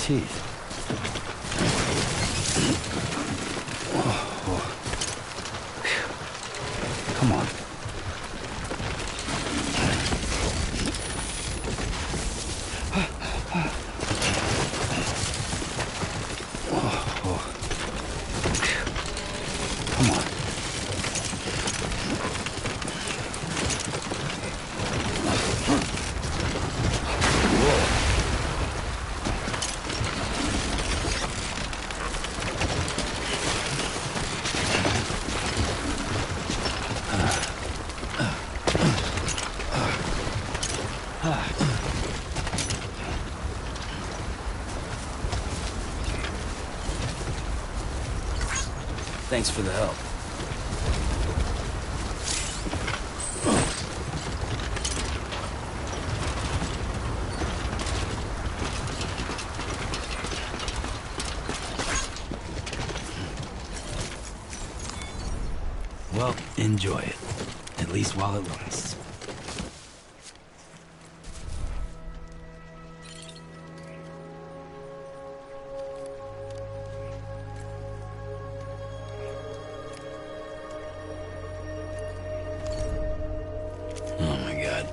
Teeth. Come on. Come on. Thanks for the help. Well, enjoy it. At least while it lasts. Oh my God.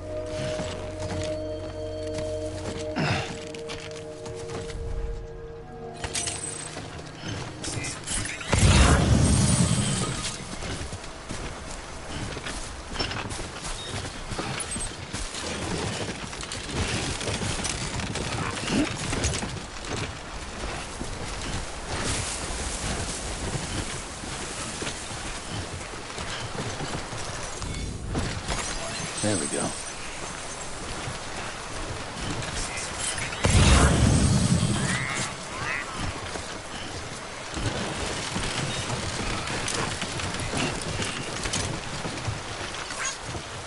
There we go.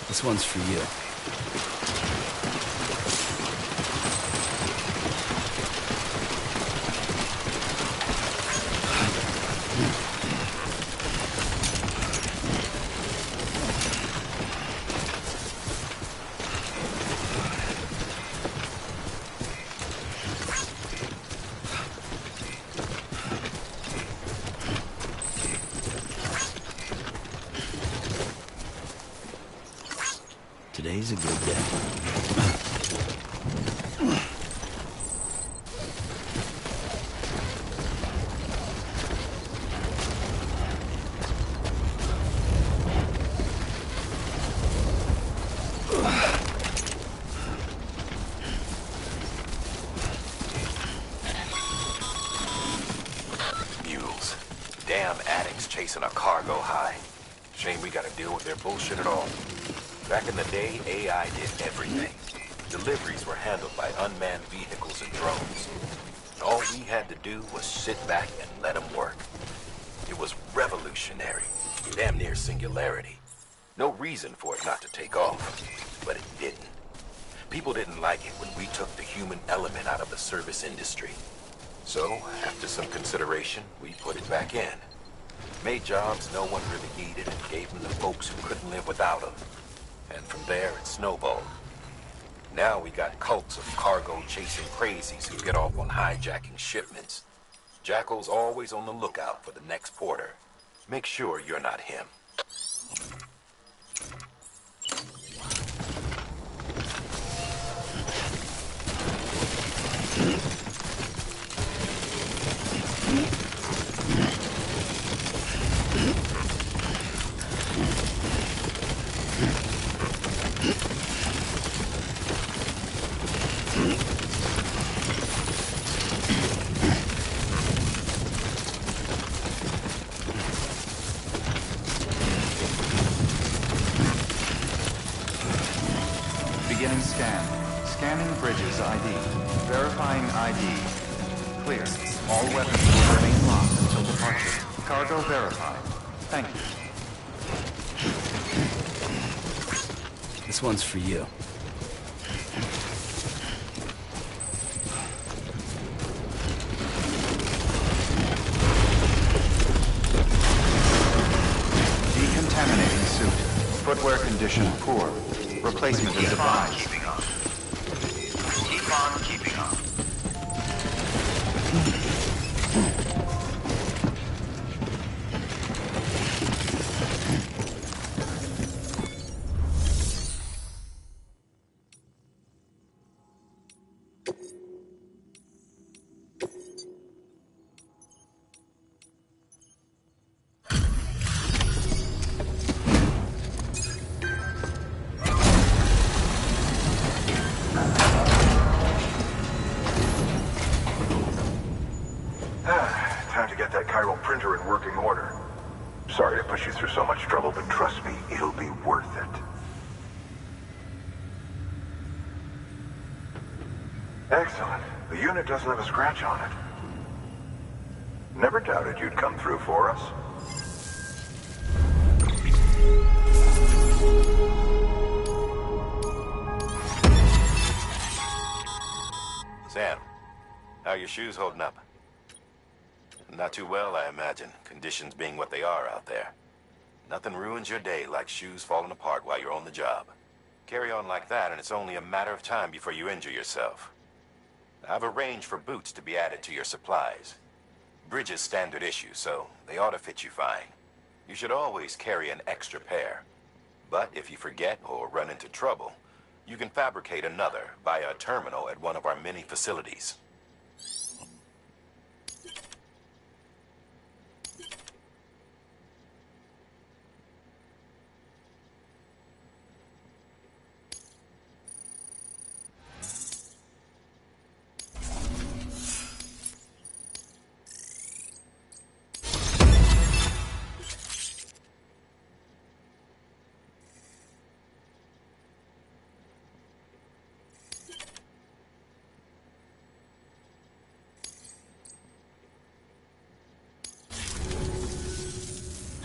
This one's for you. Today's a good day. Damn addicts chasing a cargo high. Shame we gotta deal with their bullshit at all. Back in the day, AI did everything. Deliveries were handled by unmanned vehicles and drones. All we had to do was sit back and let them work. It was revolutionary, damn near singularity. No reason for it not to take off, but it didn't. People didn't like it when we took the human element out of the service industry. So, after some consideration, we put it back in. Made jobs no one really needed and gave them to folks who couldn't live without them. And from there, it snowballed. Now we got cults of cargo-chasing crazies who get off on hijacking shipments. Jackal's always on the lookout for the next porter. Make sure you're not him. Beginning scan. Scanning bridges ID. Verifying ID. Clear. All weapons will remain locked until departure. Cargo verified. Thank you. This one's for you. Decontaminating suit. Footwear condition poor. Replacement is advised. Keeping on. Keep on keeping on. Time to get that chiral printer in working order. Sorry to push you through so much trouble, but trust me, it'll be worth it. Excellent. The unit doesn't have a scratch on it. Never doubted you'd come through for us. Sam, how are your shoes holding up? Not too well, I imagine, conditions being what they are out there. Nothing ruins your day like shoes falling apart while you're on the job. Carry on like that, and it's only a matter of time before you injure yourself. I've arranged for boots to be added to your supplies. Bridges standard issue, so they ought to fit you fine. You should always carry an extra pair. But if you forget or run into trouble, you can fabricate another via a terminal at one of our many facilities.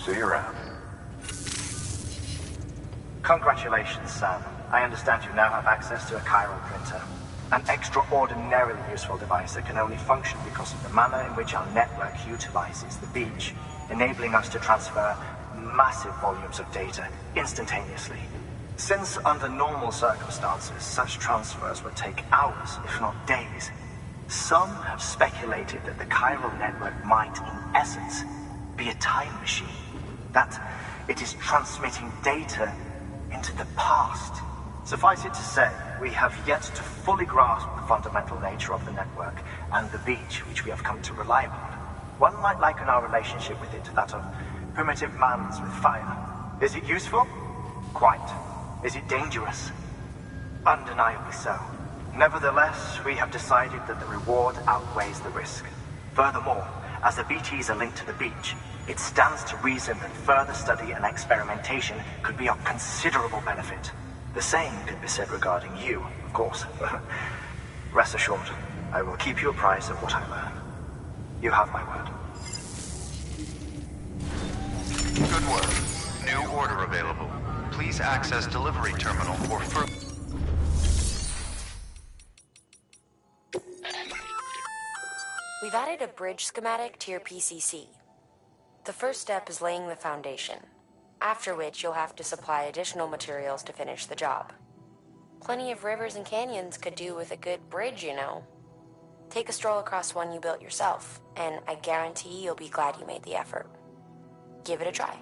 See you around. Congratulations, Sam. I understand you now have access to a chiral printer. An extraordinarily useful device that can only function because of the manner in which our network utilizes the beach, enabling us to transfer massive volumes of data instantaneously. Since under normal circumstances, such transfers would take hours, if not days, some have speculated that the chiral network might, in essence, be a time machine. That it is transmitting data into the past. Suffice it to say, we have yet to fully grasp the fundamental nature of the network and the beach which we have come to rely upon. One might liken our relationship with it to that of primitive mans with fire. Is it useful? Quite. Is it dangerous? Undeniably so. Nevertheless, we have decided that the reward outweighs the risk. Furthermore, As the BTs are linked to the beach, it stands to reason that further study and experimentation could be of considerable benefit. The same could be said regarding you, of course. Rest assured, I will keep you apprised of what I learn. You have my word. Good work. New order available. Please access delivery terminal for further... We've added a bridge schematic to your PCC. The first step is laying the foundation, after which you'll have to supply additional materials to finish the job. Plenty of rivers and canyons could do with a good bridge, you know. Take a stroll across one you built yourself, and I guarantee you'll be glad you made the effort. Give it a try.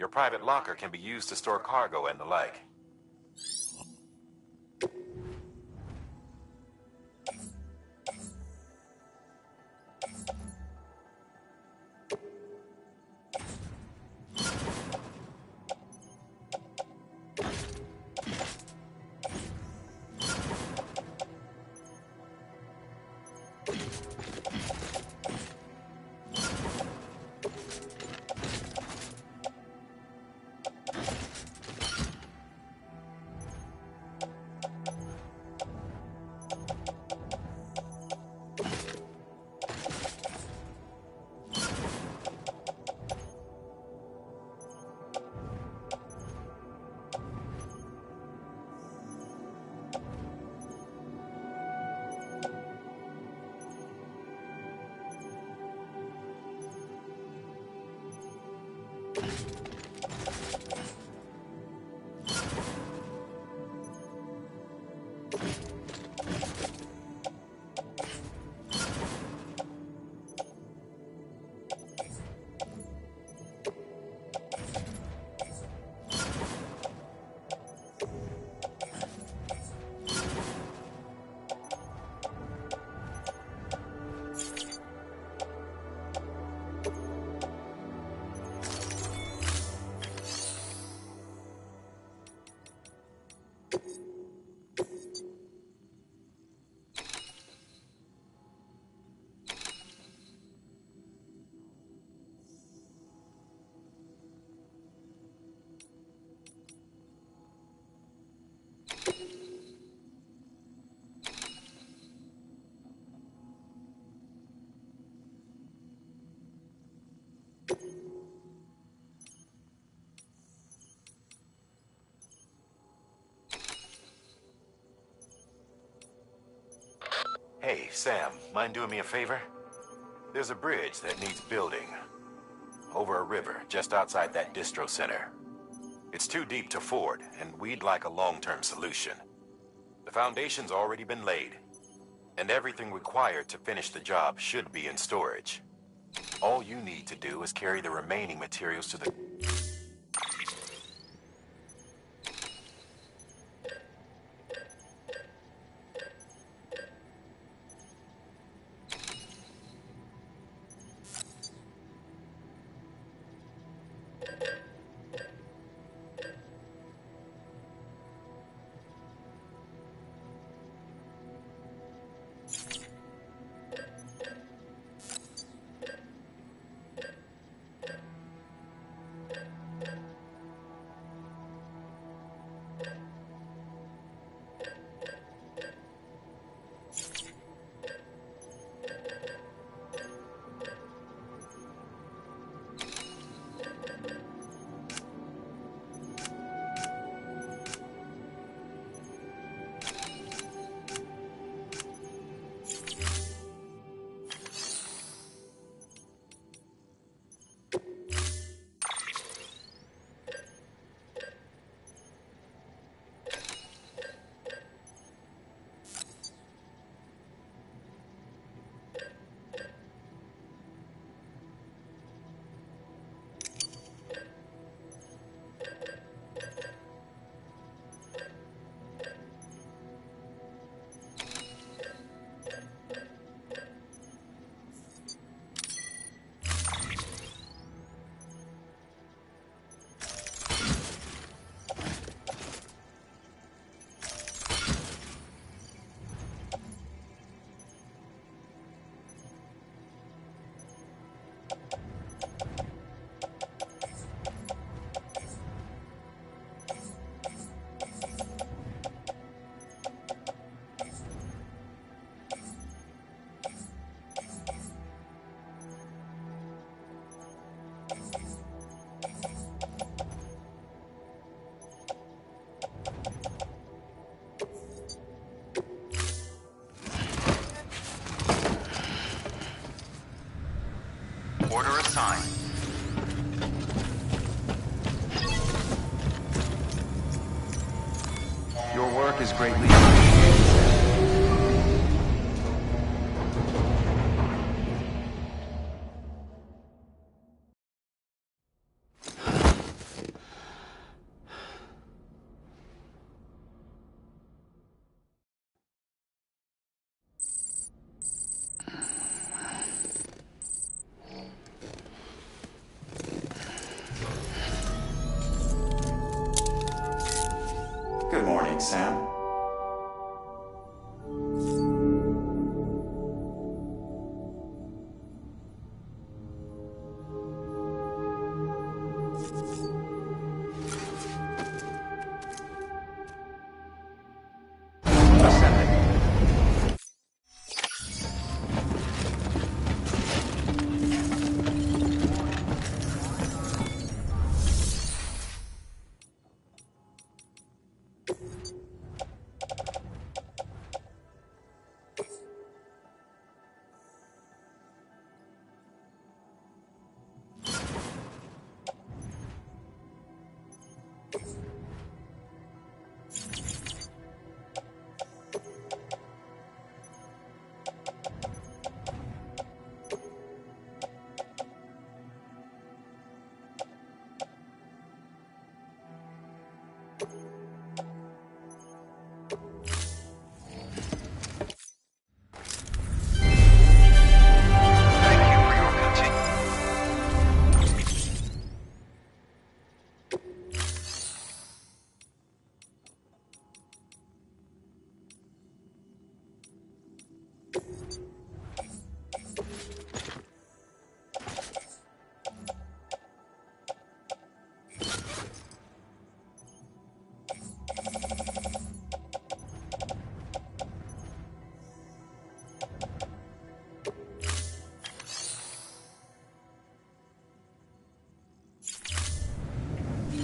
Your private locker can be used to store cargo and the like. Hey, Sam, mind doing me a favor? There's a bridge that needs building. Over a river, just outside that distro center. It's too deep to ford, and we'd like a long-term solution. The foundation's already been laid, and everything required to finish the job should be in storage. All you need to do is carry the remaining materials to the... remark is greatly appreciated, Sam. Good morning, Sam.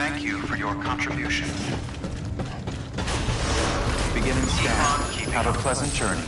Thank you for your contribution. Beginning scan. Have a pleasant journey.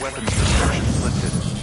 Weapons restrictions lifted.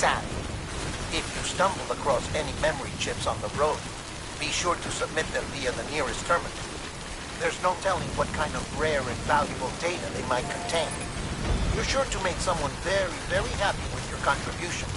Sam, if you stumble across any memory chips on the road, be sure to submit them via the nearest terminal. There's no telling what kind of rare and valuable data they might contain. You're sure to make someone very, very happy with your contribution.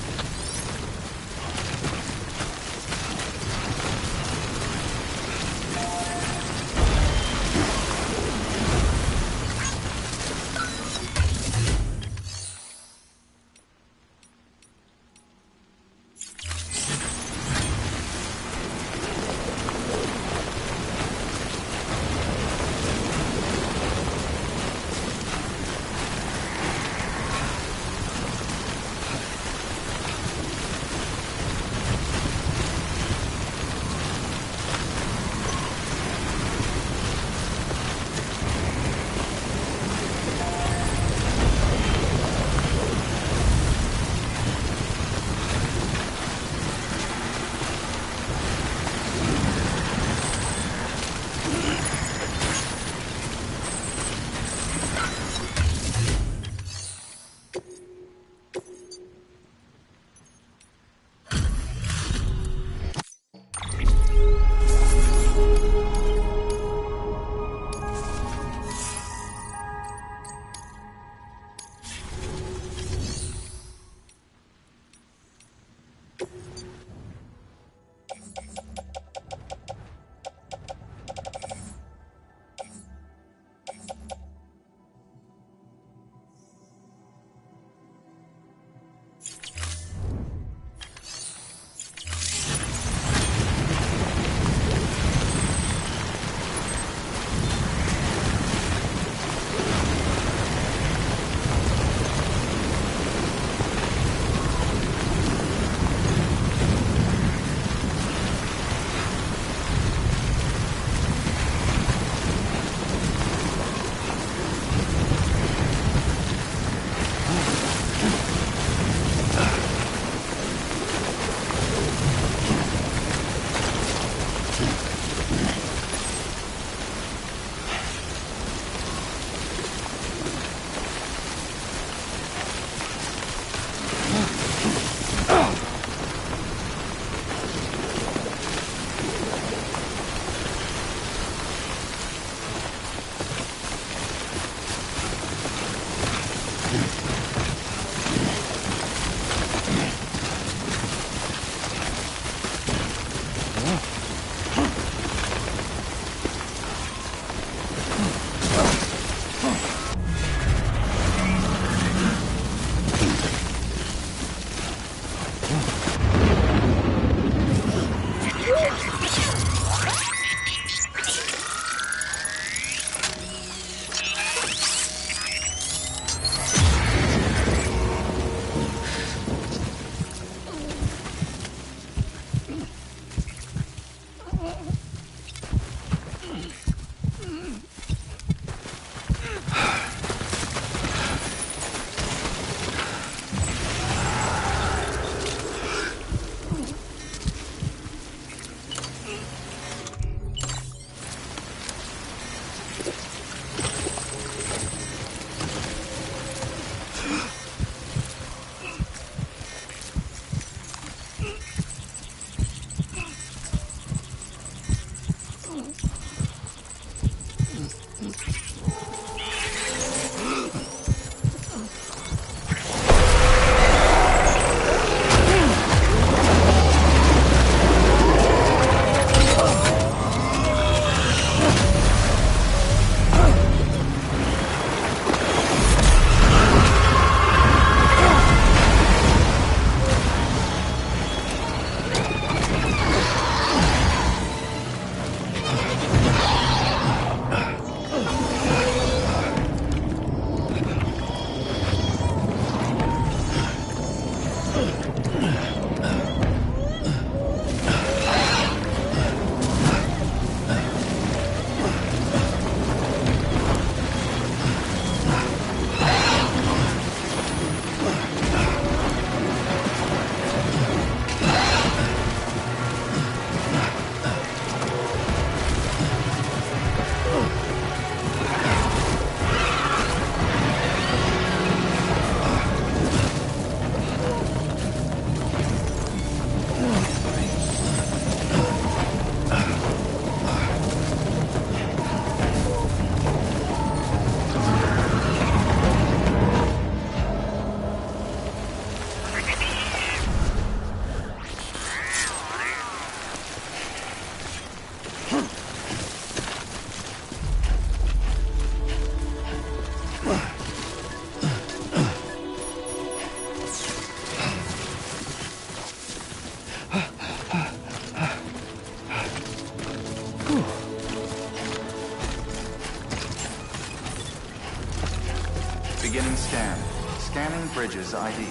Bridges ID.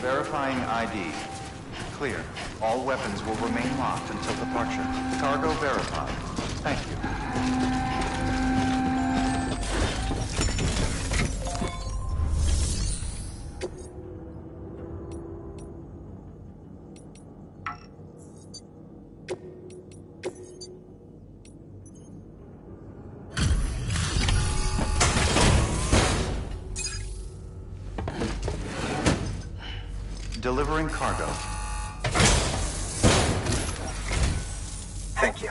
Verifying ID. Clear. All weapons will remain locked until departure. Cargo verified. Thank you. Delivering cargo. Thank you.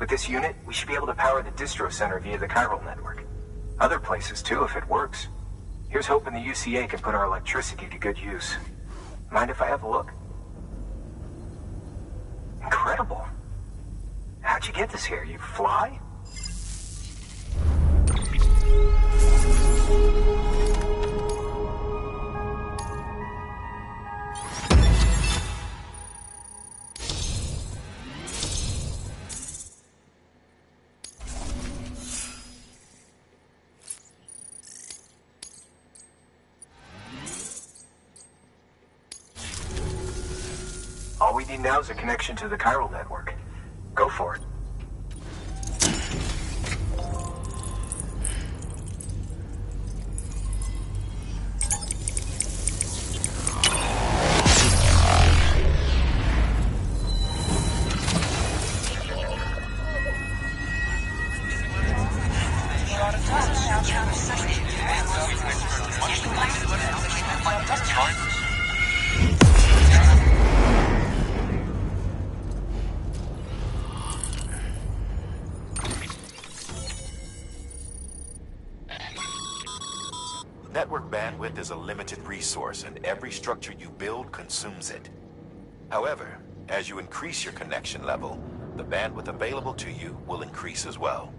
With this unit, we should be able to power the distro center via the chiral network. Other places too, if it works. Here's hoping the UCA can put our electricity to good use. Mind if I have a look? Incredible. How'd you get this here? You fly? All we need now is a connection to the chiral network. Go for it. Network bandwidth is a limited resource, and every structure you build consumes it. However, as you increase your connection level, the bandwidth available to you will increase as well.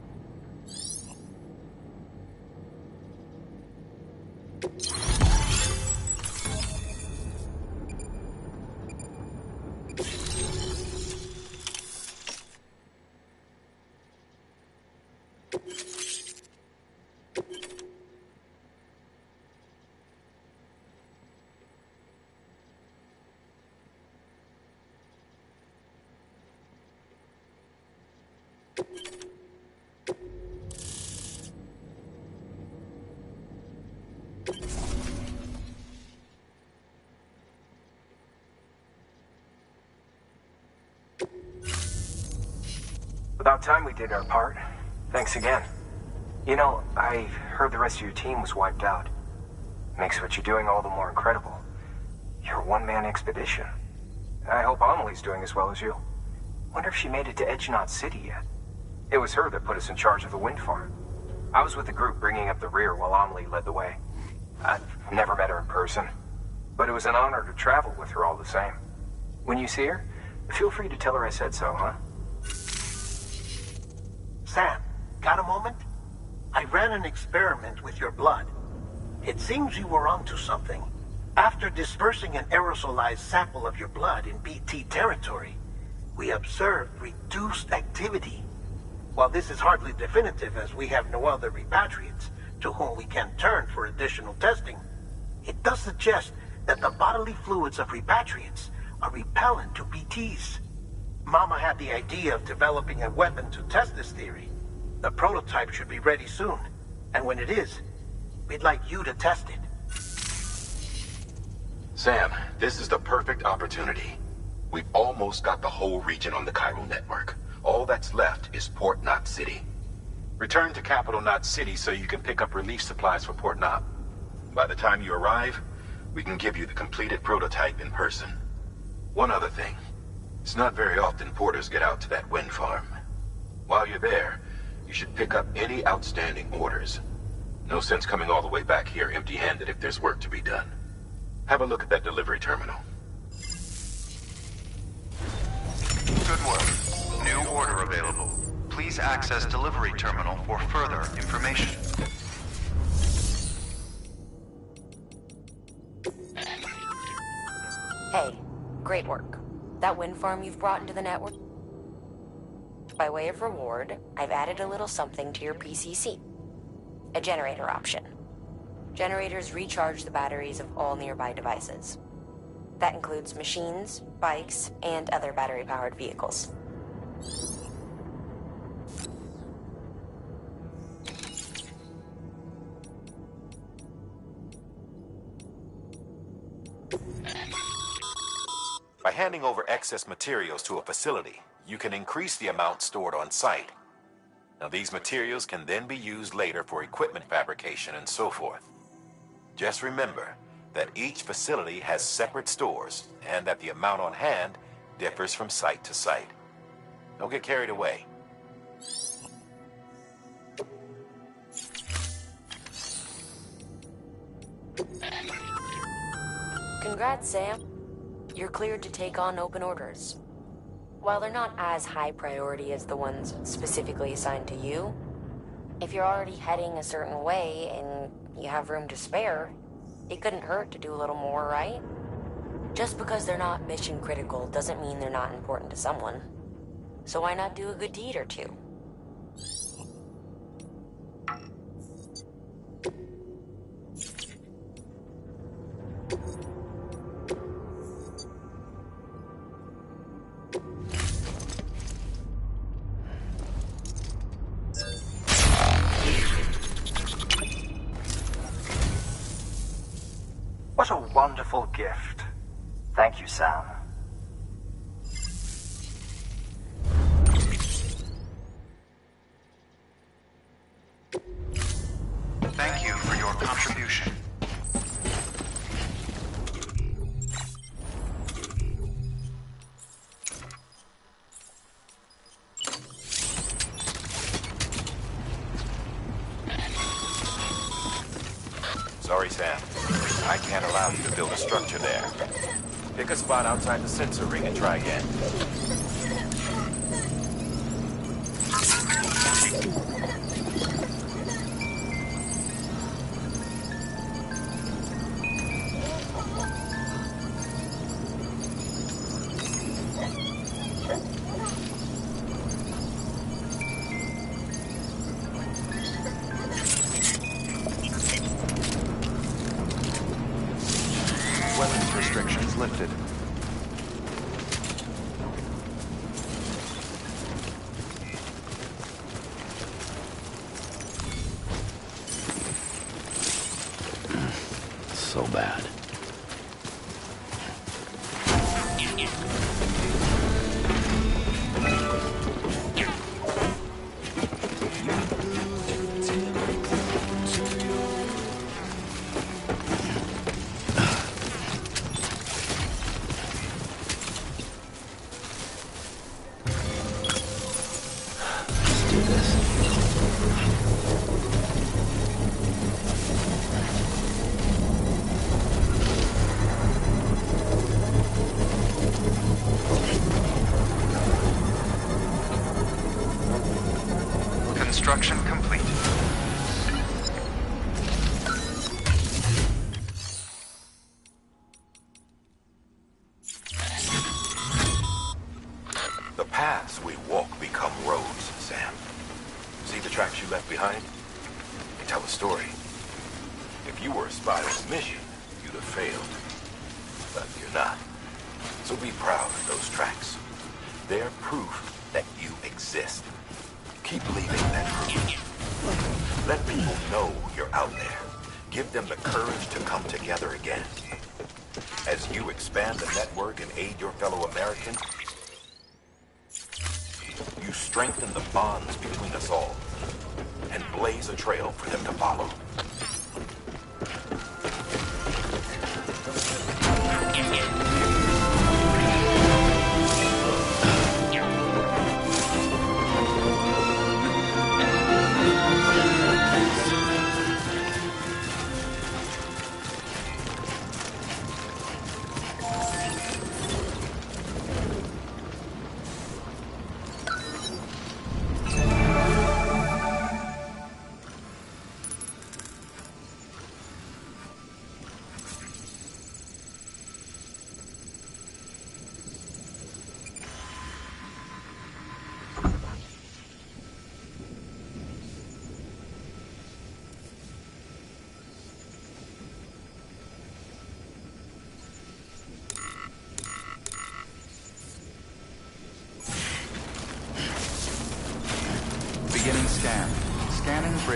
About time we did our part. Thanks again. You know, I heard the rest of your team was wiped out. Makes what you're doing all the more incredible. You're a one-man expedition. I hope Amelie's doing as well as you. Wonder if she made it to Edgenot City yet. It was her that put us in charge of the wind farm. I was with the group bringing up the rear while Amelie led the way. I've never met her in person, but it was an honor to travel with her all the same. When you see her, feel free to tell her I said so, huh? Sam, got a moment? I ran an experiment with your blood. It seems you were onto something. After dispersing an aerosolized sample of your blood in BT territory, we observed reduced activity. While this is hardly definitive, as we have no other repatriates to whom we can turn for additional testing, it does suggest that the bodily fluids of repatriates are repellent to BTs. Mama had the idea of developing a weapon to test this theory. The prototype should be ready soon, and when it is, we'd like you to test it. Sam, this is the perfect opportunity. We've almost got the whole region on the chiral network. All that's left is Port Knot City. Return to Capital Knot City so you can pick up relief supplies for Port Knot. By the time you arrive, we can give you the completed prototype in person. One other thing. It's not very often porters get out to that wind farm. While you're there, you should pick up any outstanding orders. No sense coming all the way back here empty-handed if there's work to be done. Have a look at that delivery terminal. Good work. New order available. Please access delivery terminal for further information. Hey, great work. That wind farm you've brought into the network? By way of reward, I've added a little something to your PCC. A generator option. Generators recharge the batteries of all nearby devices. That includes machines, bikes, and other battery-powered vehicles. By handing over excess materials to a facility, you can increase the amount stored on site. Now, these materials can then be used later for equipment fabrication and so forth. Just remember that each facility has separate stores and that the amount on hand differs from site to site. Don't get carried away. Congrats, Sam. You're cleared to take on open orders. While they're not as high priority as the ones specifically assigned to you, if you're already heading a certain way and you have room to spare, it couldn't hurt to do a little more, right? Just because they're not mission critical doesn't mean they're not important to someone. So why not do a good deed or two? What a wonderful gift. Thank you, Sam. Thank you for your contribution. Sorry, Sam. I can't allow you to build a structure there. Pick a spot outside the sensor ring and try again. Weapons restrictions lifted. So bad. Construction complete. The paths we walk become roads, Sam. See the tracks you left behind? They tell a story. If you were a spy on a mission, you'd have failed. But you're not. So be proud of those tracks. They're proof that you exist. Keep leaving that proof. Let people know you're out there. Give them the courage to come together again. As you expand the network and aid your fellow Americans, you strengthen the bonds between us all and blaze a trail for them to follow.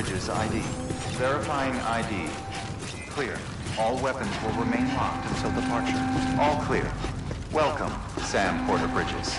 Bridges ID. Verifying ID. Clear. All weapons will remain locked until departure. All clear. Welcome, Sam Porter Bridges.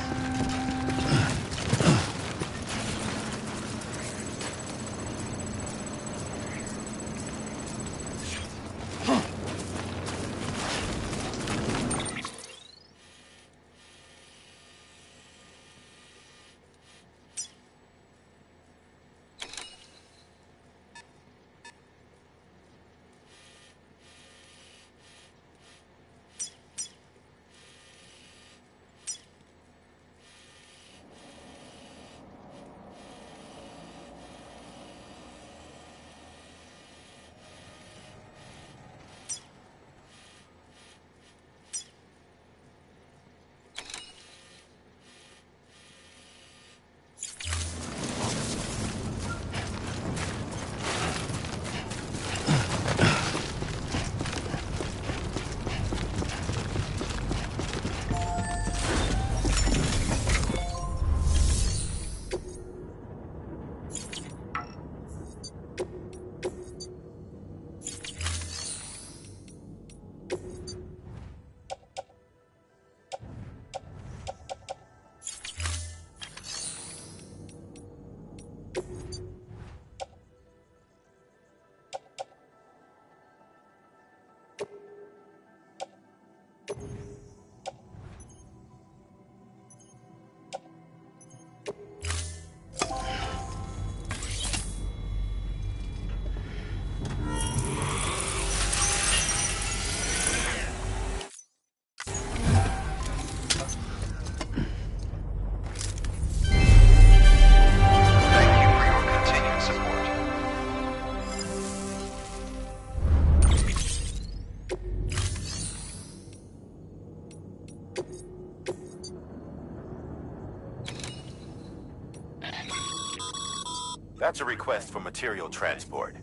That's a request for material transport.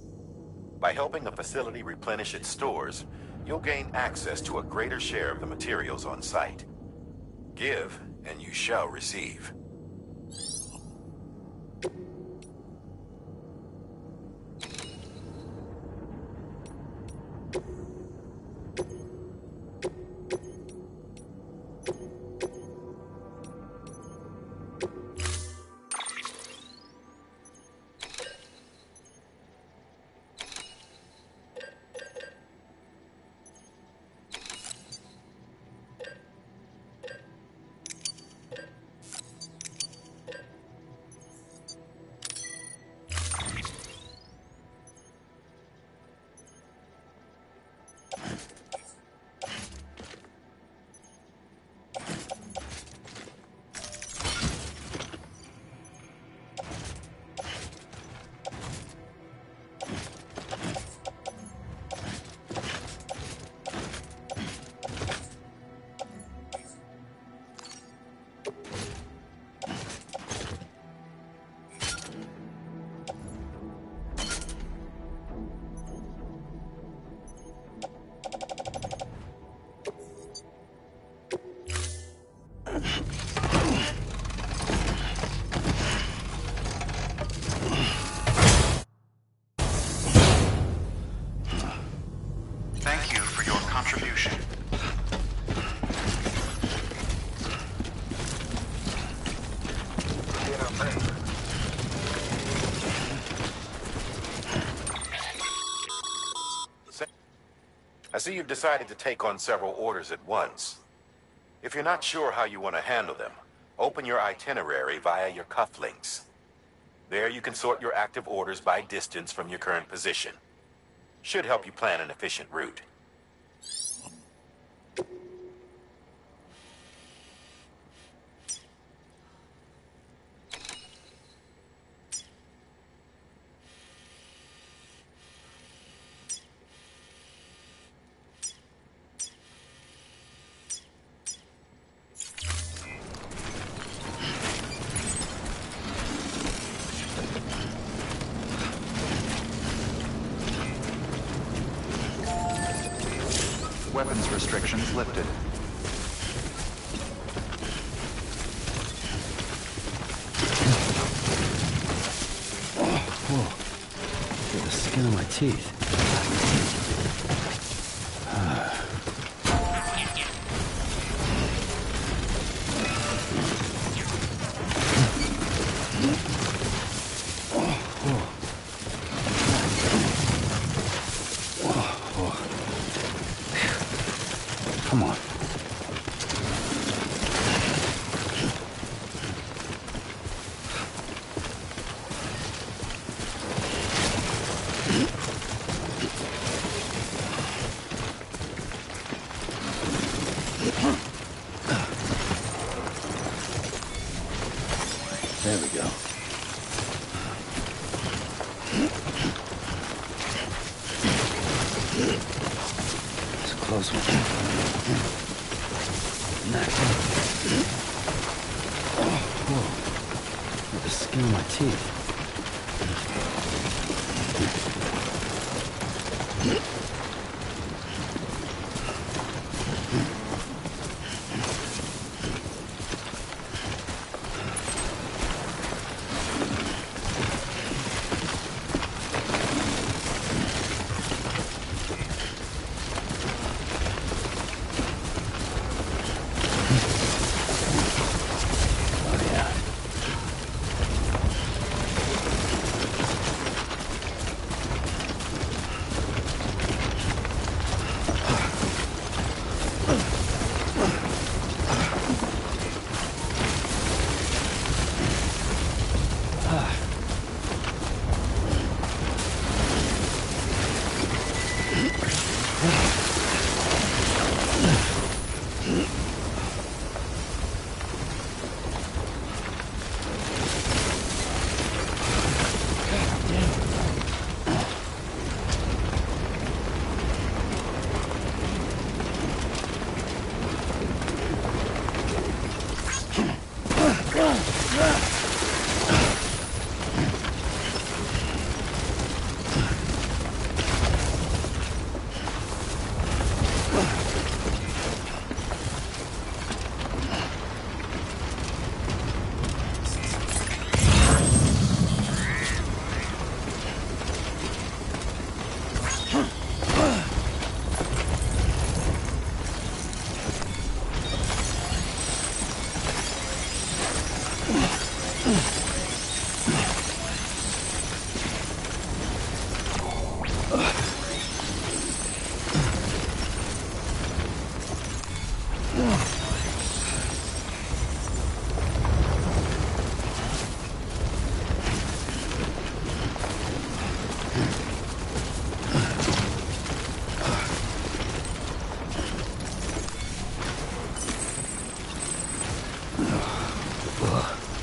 By helping the facility replenish its stores, you'll gain access to a greater share of the materials on site. Give, and you shall receive. Thank you for your contribution. I see you've decided to take on several orders at once. If you're not sure how you want to handle them, open your itinerary via your cufflinks. There you can sort your active orders by distance from your current position. Should help you plan an efficient route. Weapons restrictions lifted. skin on my teeth. Come on. There we go. It's a close one. With the skin on my teeth.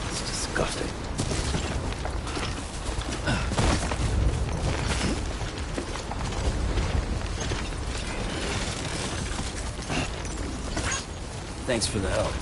It's disgusting. Thanks for the help.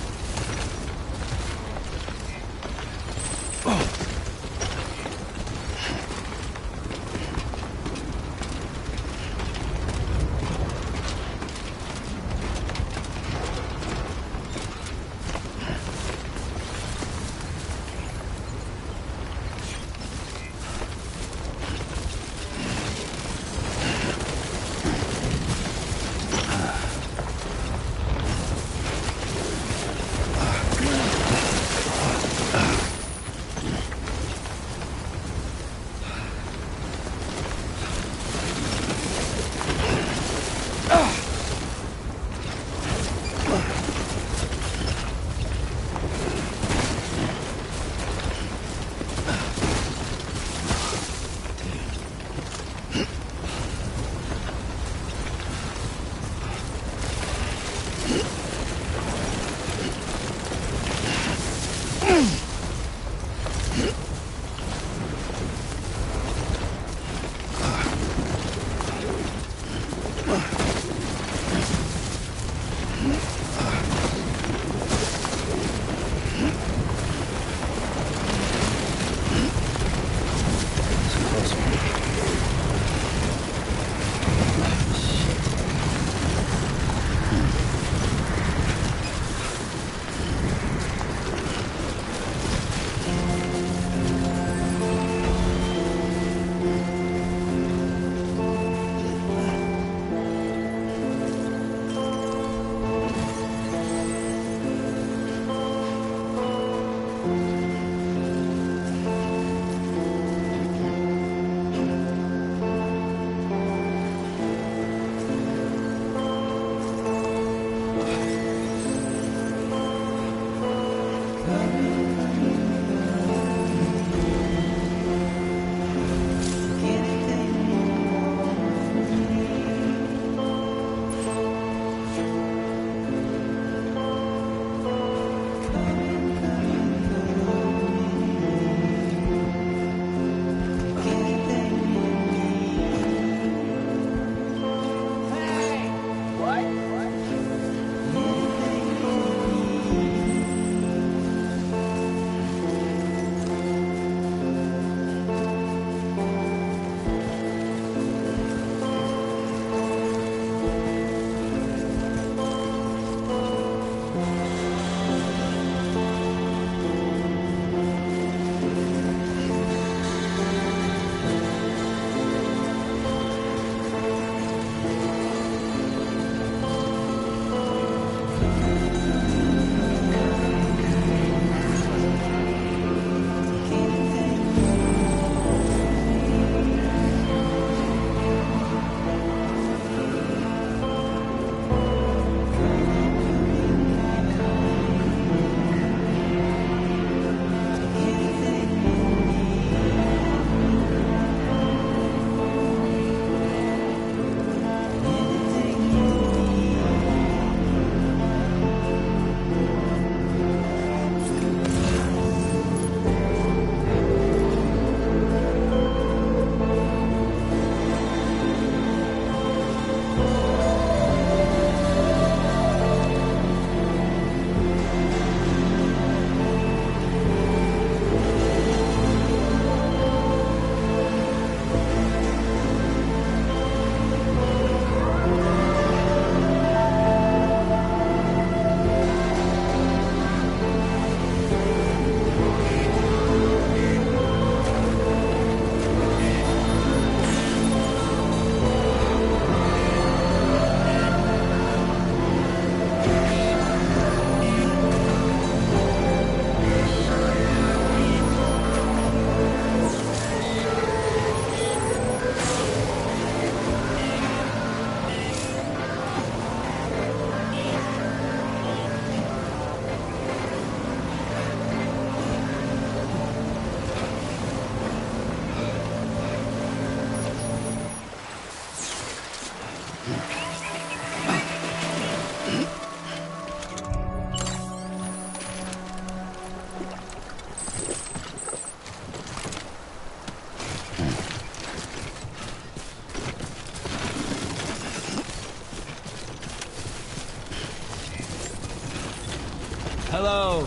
Hello.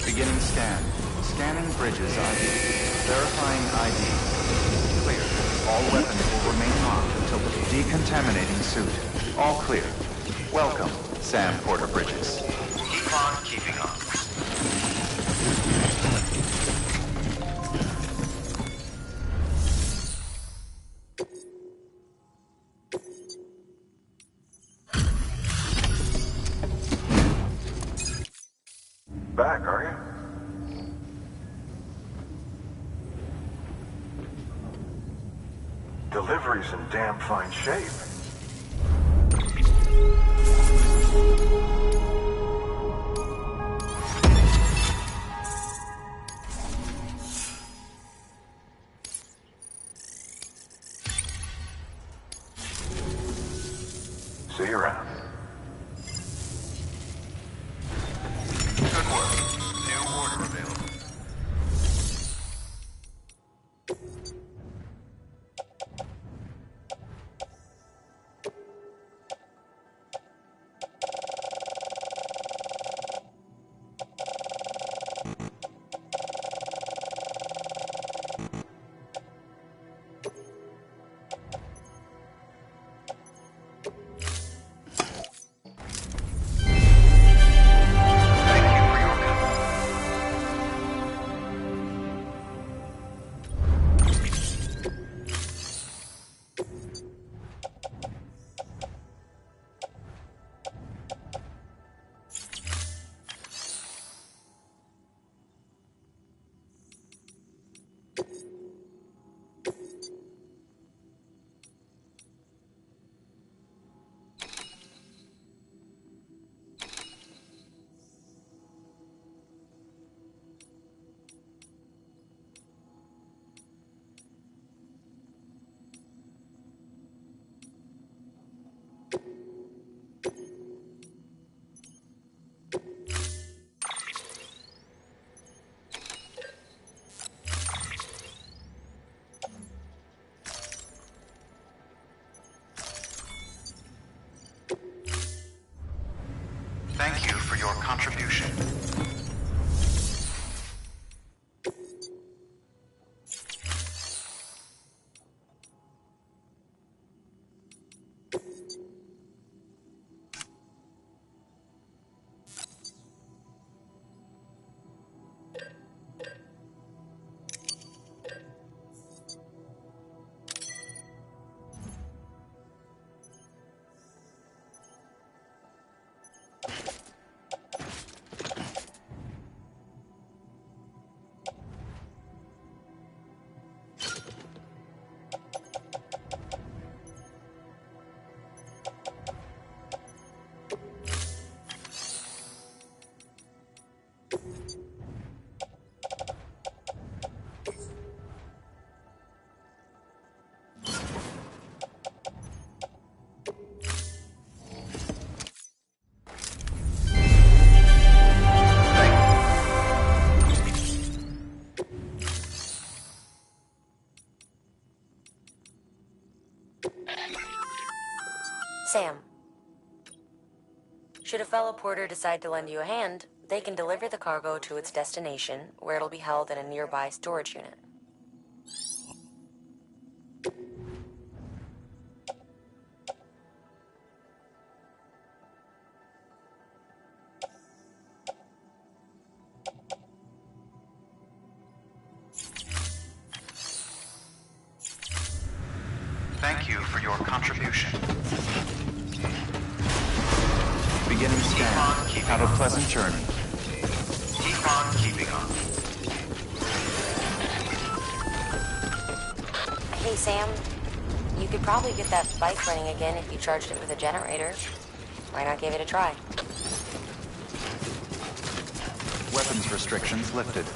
Beginning scan. Scanning bridges ID. Verifying ID. Clear. All weapons will remain locked until the decontaminating suit. All clear. Welcome, Sam Porter Bridges. Keep on keeping on. Back, are you? Delivery's in damn fine shape. See you around. Good work. New order available. Thank you for your contribution. Sam. Should a fellow porter decide to lend you a hand, they can deliver the cargo to its destination, where it'll be held in a nearby storage unit. Thank you for your contribution. Beginning scan. Have a pleasant journey. Keep on keeping on. Hey, Sam. You could probably get that bike running again if you charged it with a generator. Why not give it a try? Weapons restrictions lifted.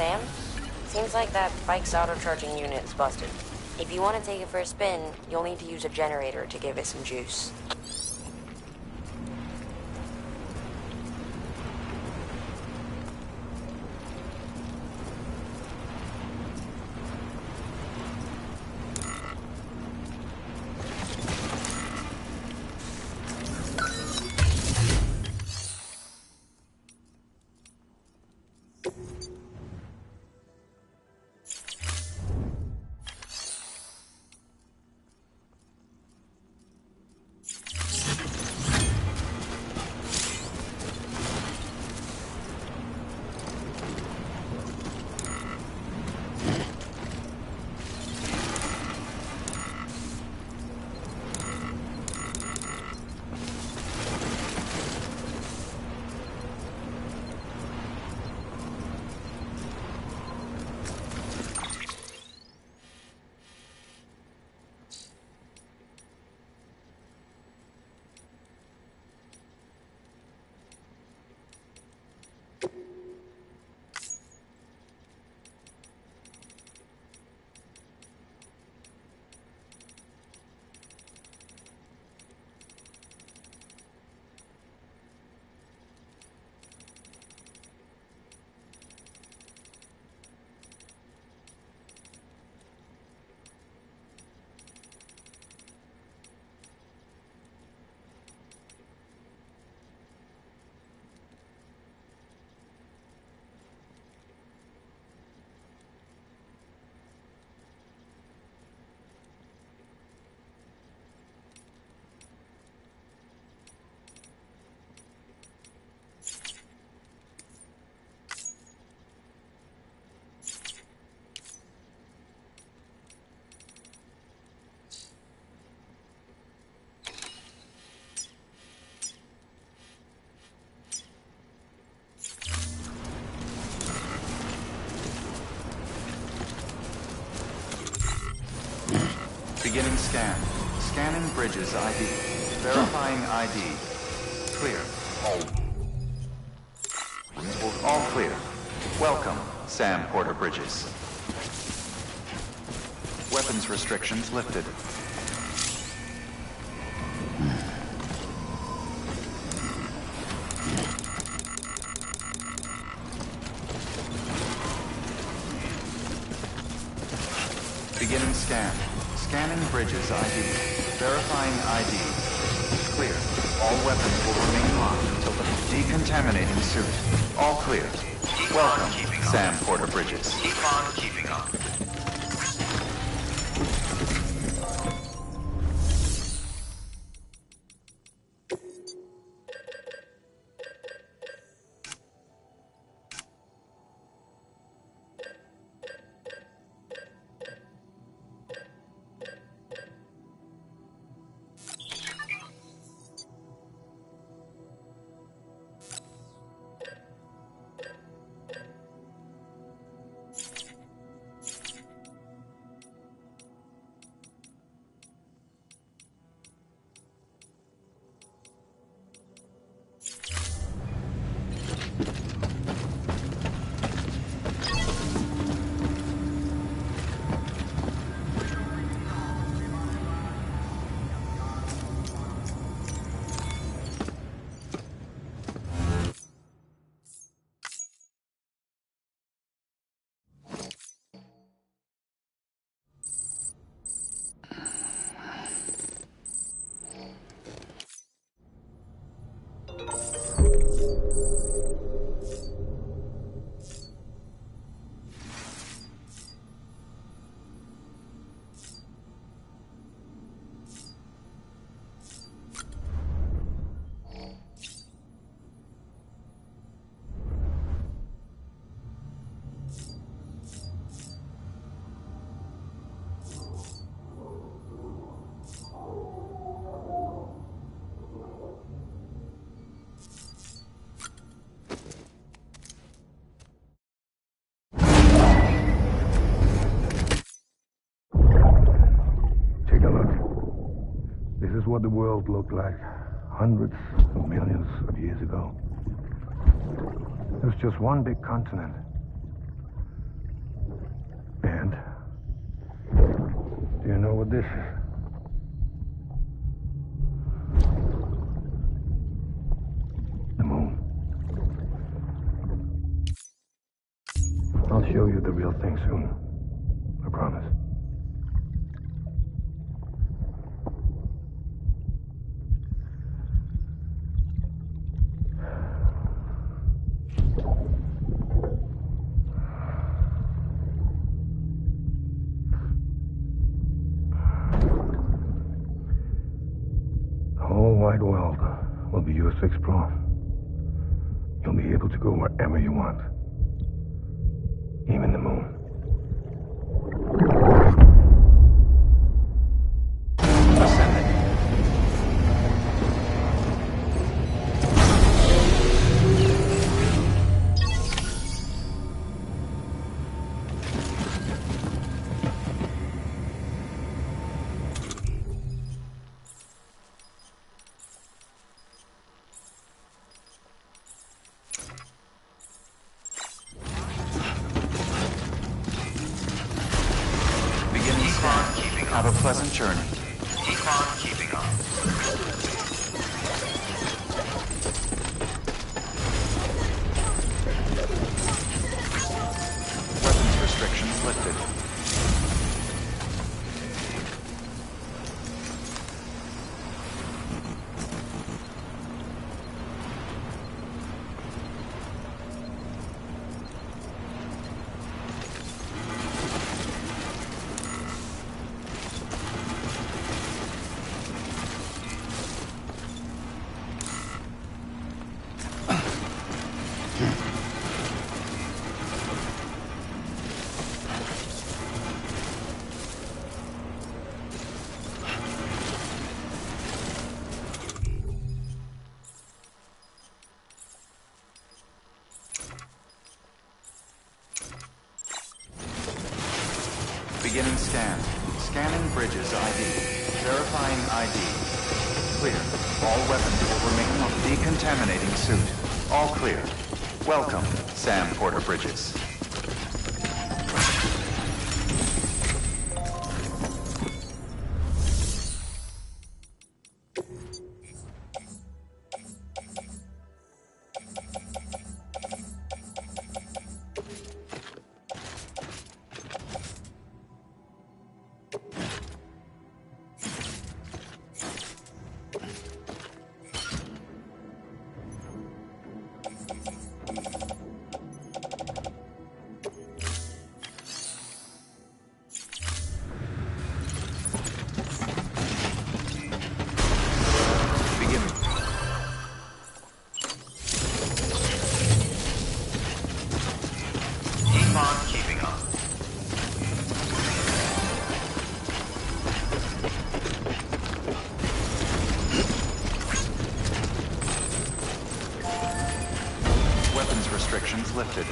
Sam? Seems like that bike's auto-charging unit's busted. If you want to take it for a spin, you'll need to use a generator to give it some juice. Beginning scan. Scanning bridges ID. Verifying ID. Clear. All clear. Welcome, Sam Porter Bridges. Weapons restrictions lifted. Beginning scan. Scanning bridges ID. Verifying ID. Clear. All weapons will remain locked until the decontaminating suit. All clear. Welcome, Sam Porter Bridges. Keep on keeping on. This is what the world looked like hundreds of millions of years ago. It was just one big continent. And? Do you know what this is? The moon. I'll show you the real thing soon. I promise. The whole wide world will be yours to explore. You'll be able to go wherever you want. Even the moon. Have a pleasant journey. Keep on keeping on. Weapons restrictions lifted. Beginning scan. Scanning bridges ID. Verifying ID. Clear. All weapons will remain on decontaminating suit. All clear. Welcome, Sam Porter Bridges. Restrictions lifted.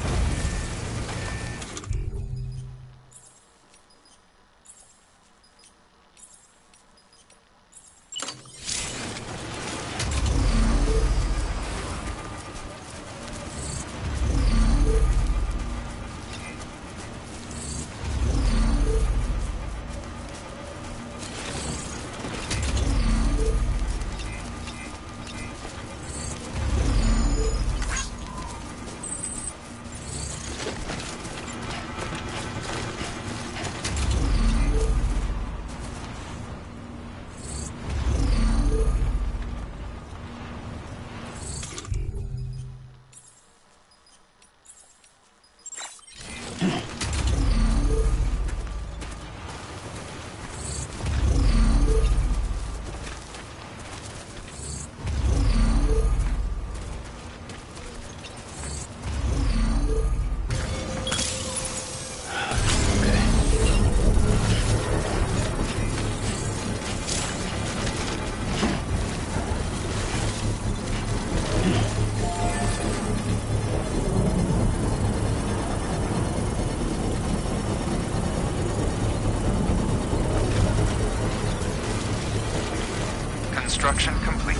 Construction complete.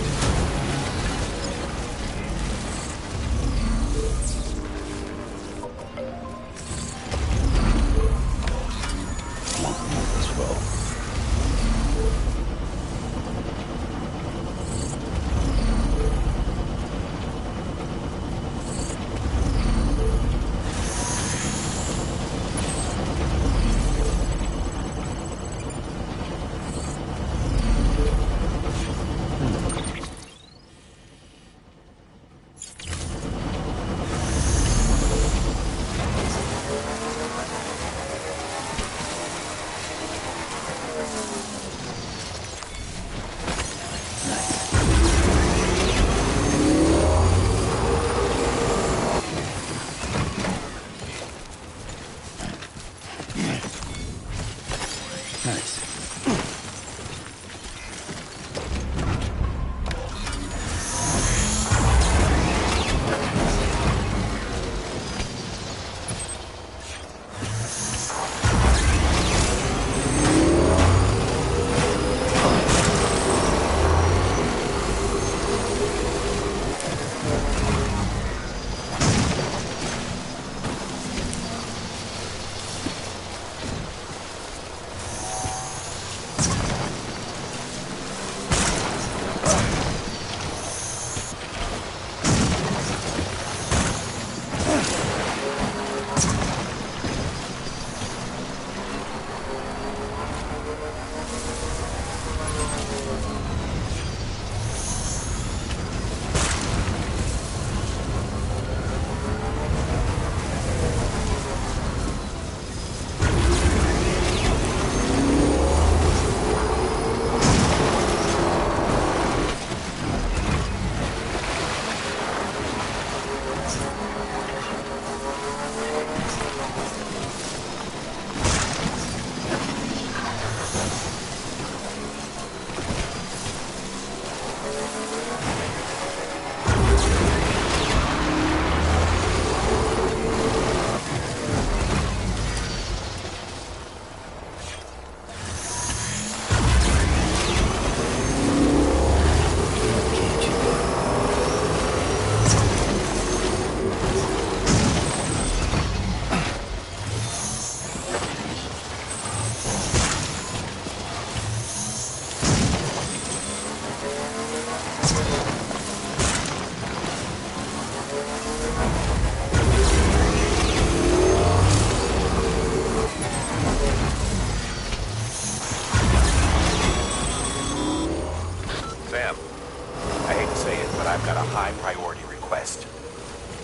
I've got a high priority request.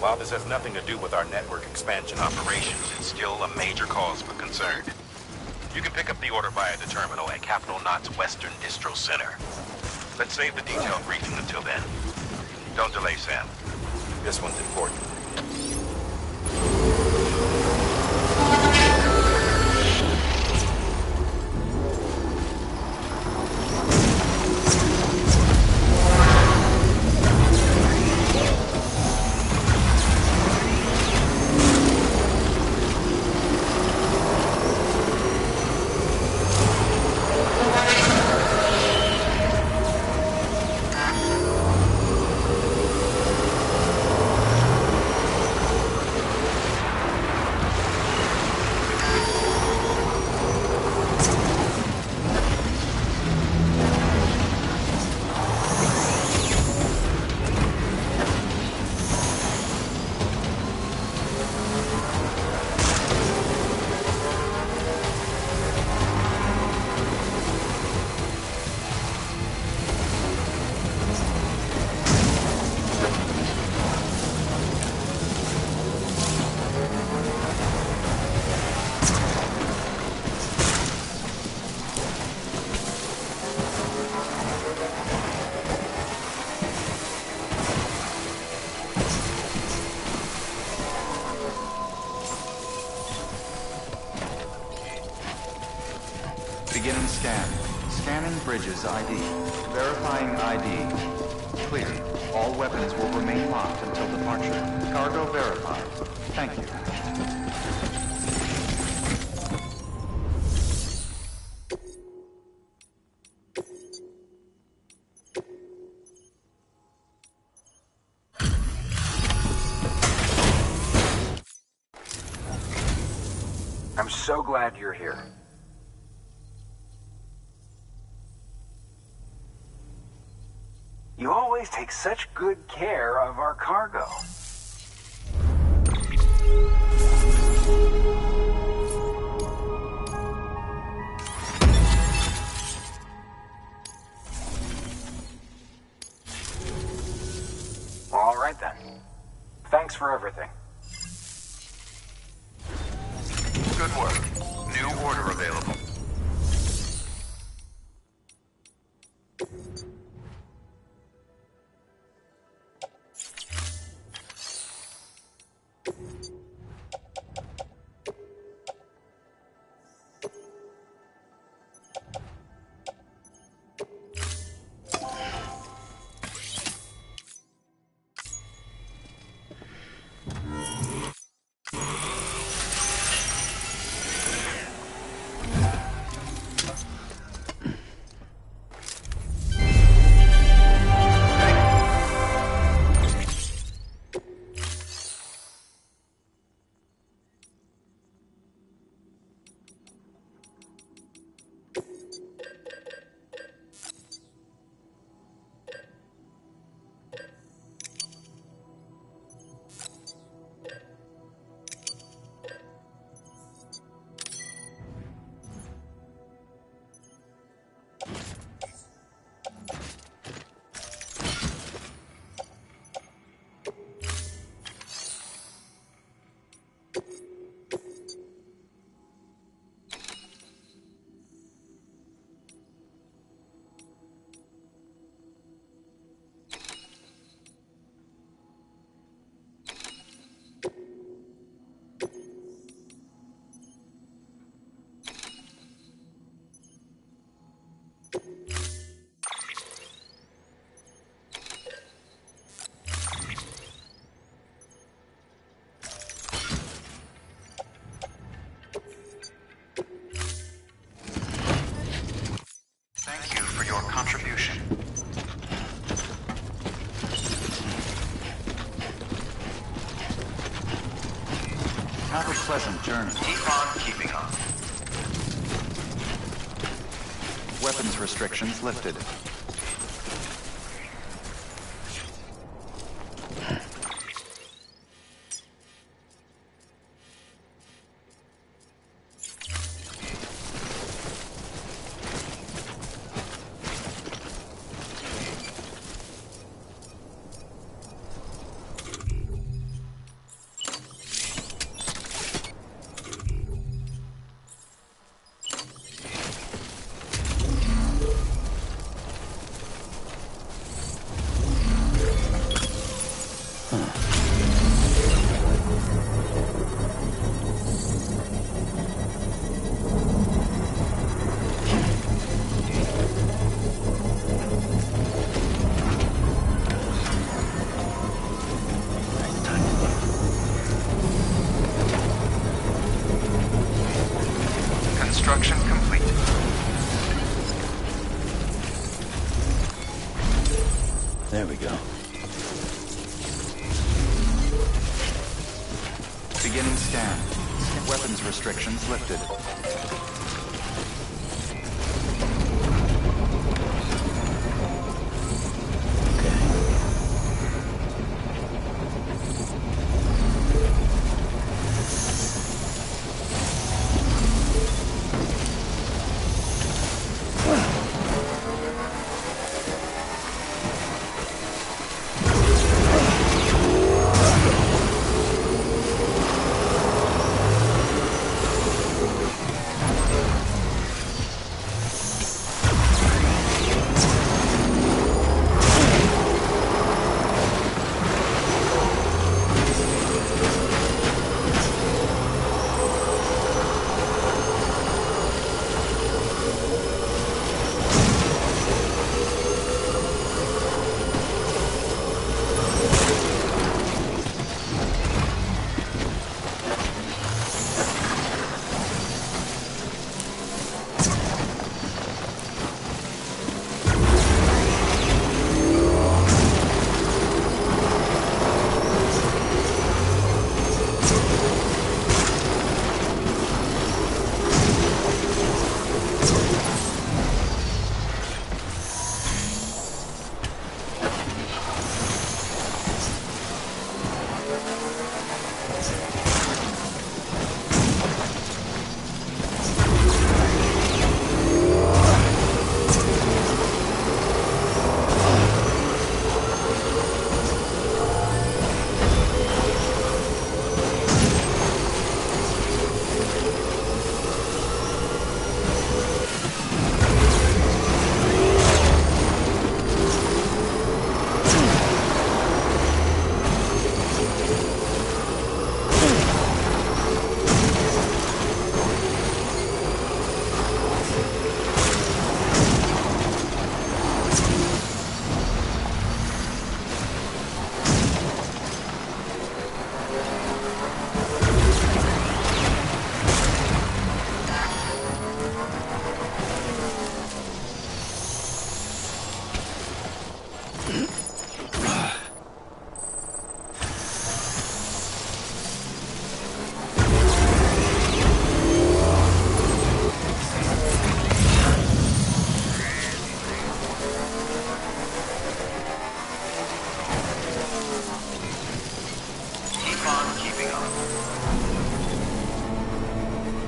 While this has nothing to do with our network expansion operations, it's still a major cause for concern. You can pick up the order via the terminal at Capital Knot's Western Distro Center. Let's save the detailed briefing until then. Don't delay, Sam. This one's important. Beginning scan. Scanning bridges ID. Verifying ID. Clear. All weapons will remain locked until departure. Cargo verified. Thank you. I'm so glad you're here. You always take such good care of our cargo. All right then. Thanks for everything. Good work. New order available. Thank you for your contribution. Have a pleasant journey. Keep on keeping on. Weapons restrictions lifted. There we go. Beginning scan. Weapons restrictions lifted.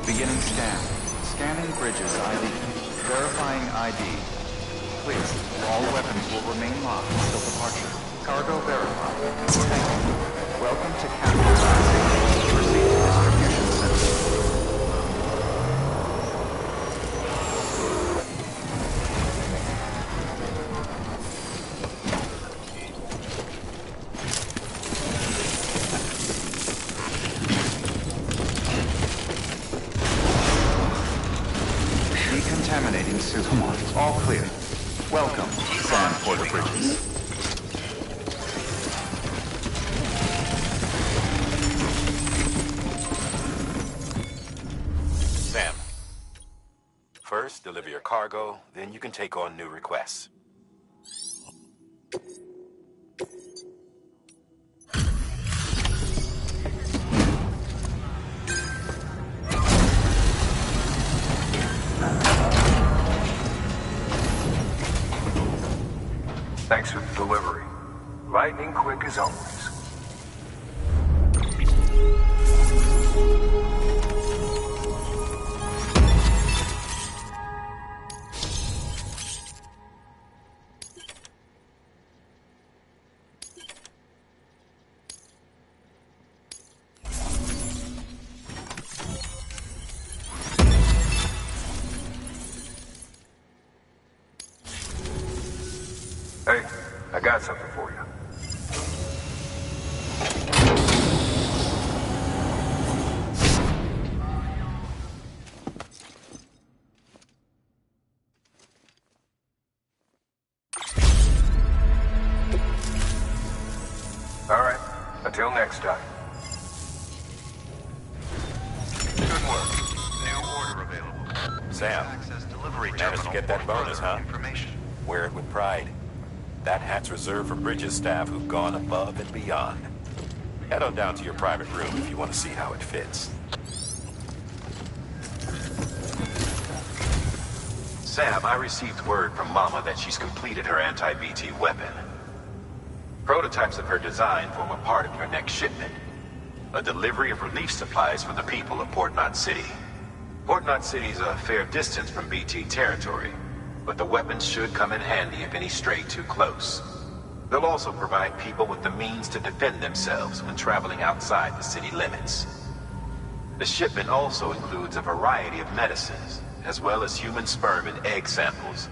Beginning scan. Scanning bridges ID. Verifying ID. Clear. All weapons will remain locked until departure. Cargo verified. Thank you. Welcome to Capital City. Proceed to distribution center. Decontaminating suit. Come on. All clear. Welcome, Sam Porter Bridges. Sam. First, deliver your cargo, then you can take on new requests. Thanks for the delivery. Lightning quick as always. Hey, I got something for you. All right, until next time. Good work. New order available. Sam, managed to get that bonus, huh? Wear it with pride. That hat's reserved for Bridges staff who've gone above and beyond. Head on down to your private room if you want to see how it fits. Sam, I received word from Mama that she's completed her anti-BT weapon. Prototypes of her design form a part of your next shipment. A delivery of relief supplies for the people of Port Knot City. Port Knot City's a fair distance from BT territory, but the weapons should come in handy if any stray too close. They'll also provide people with the means to defend themselves when traveling outside the city limits. The shipment also includes a variety of medicines, as well as human sperm and egg samples.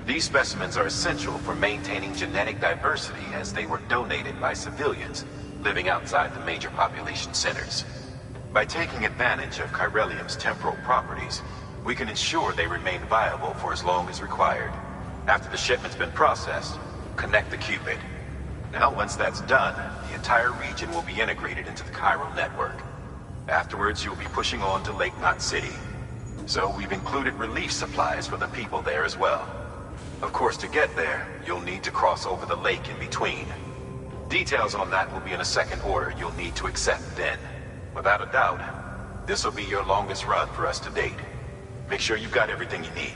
These specimens are essential for maintaining genetic diversity as they were donated by civilians living outside the major population centers. By taking advantage of chiralium's temporal properties, we can ensure they remain viable for as long as required. After the shipment's been processed, connect the Cupid. Now, once that's done, the entire region will be integrated into the chiral network. Afterwards, you'll be pushing on to Lake Knot City. So we've included relief supplies for the people there as well. Of course, to get there, you'll need to cross over the lake in between. Details on that will be in a second order you'll need to accept then. Without a doubt, this will be your longest run for us to date. Make sure you've got everything you need.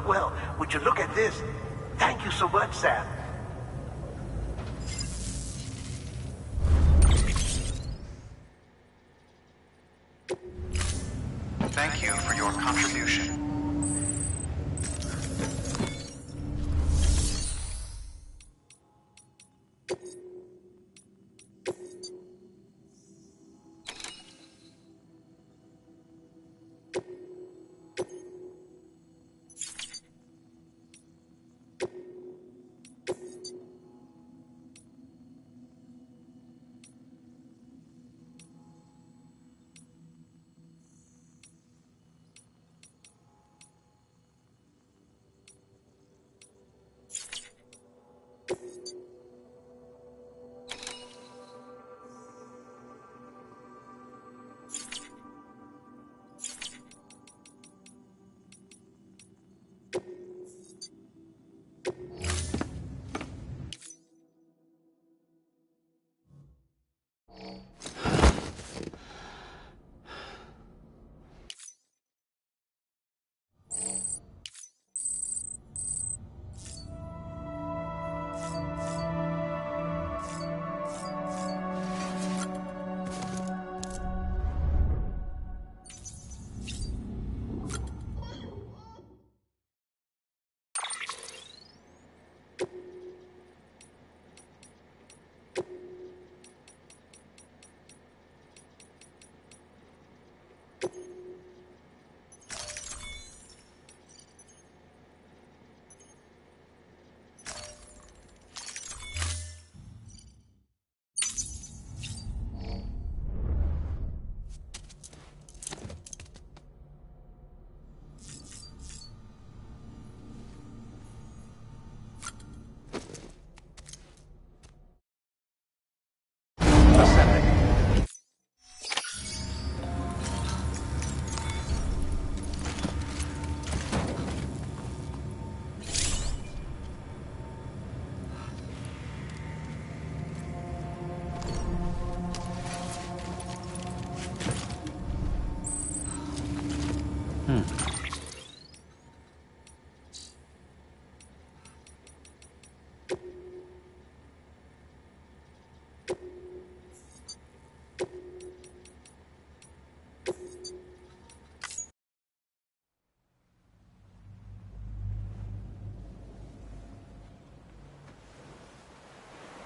Well, would you look at this? Thank you so much, Sam. Thank you for your contribution. Hmm.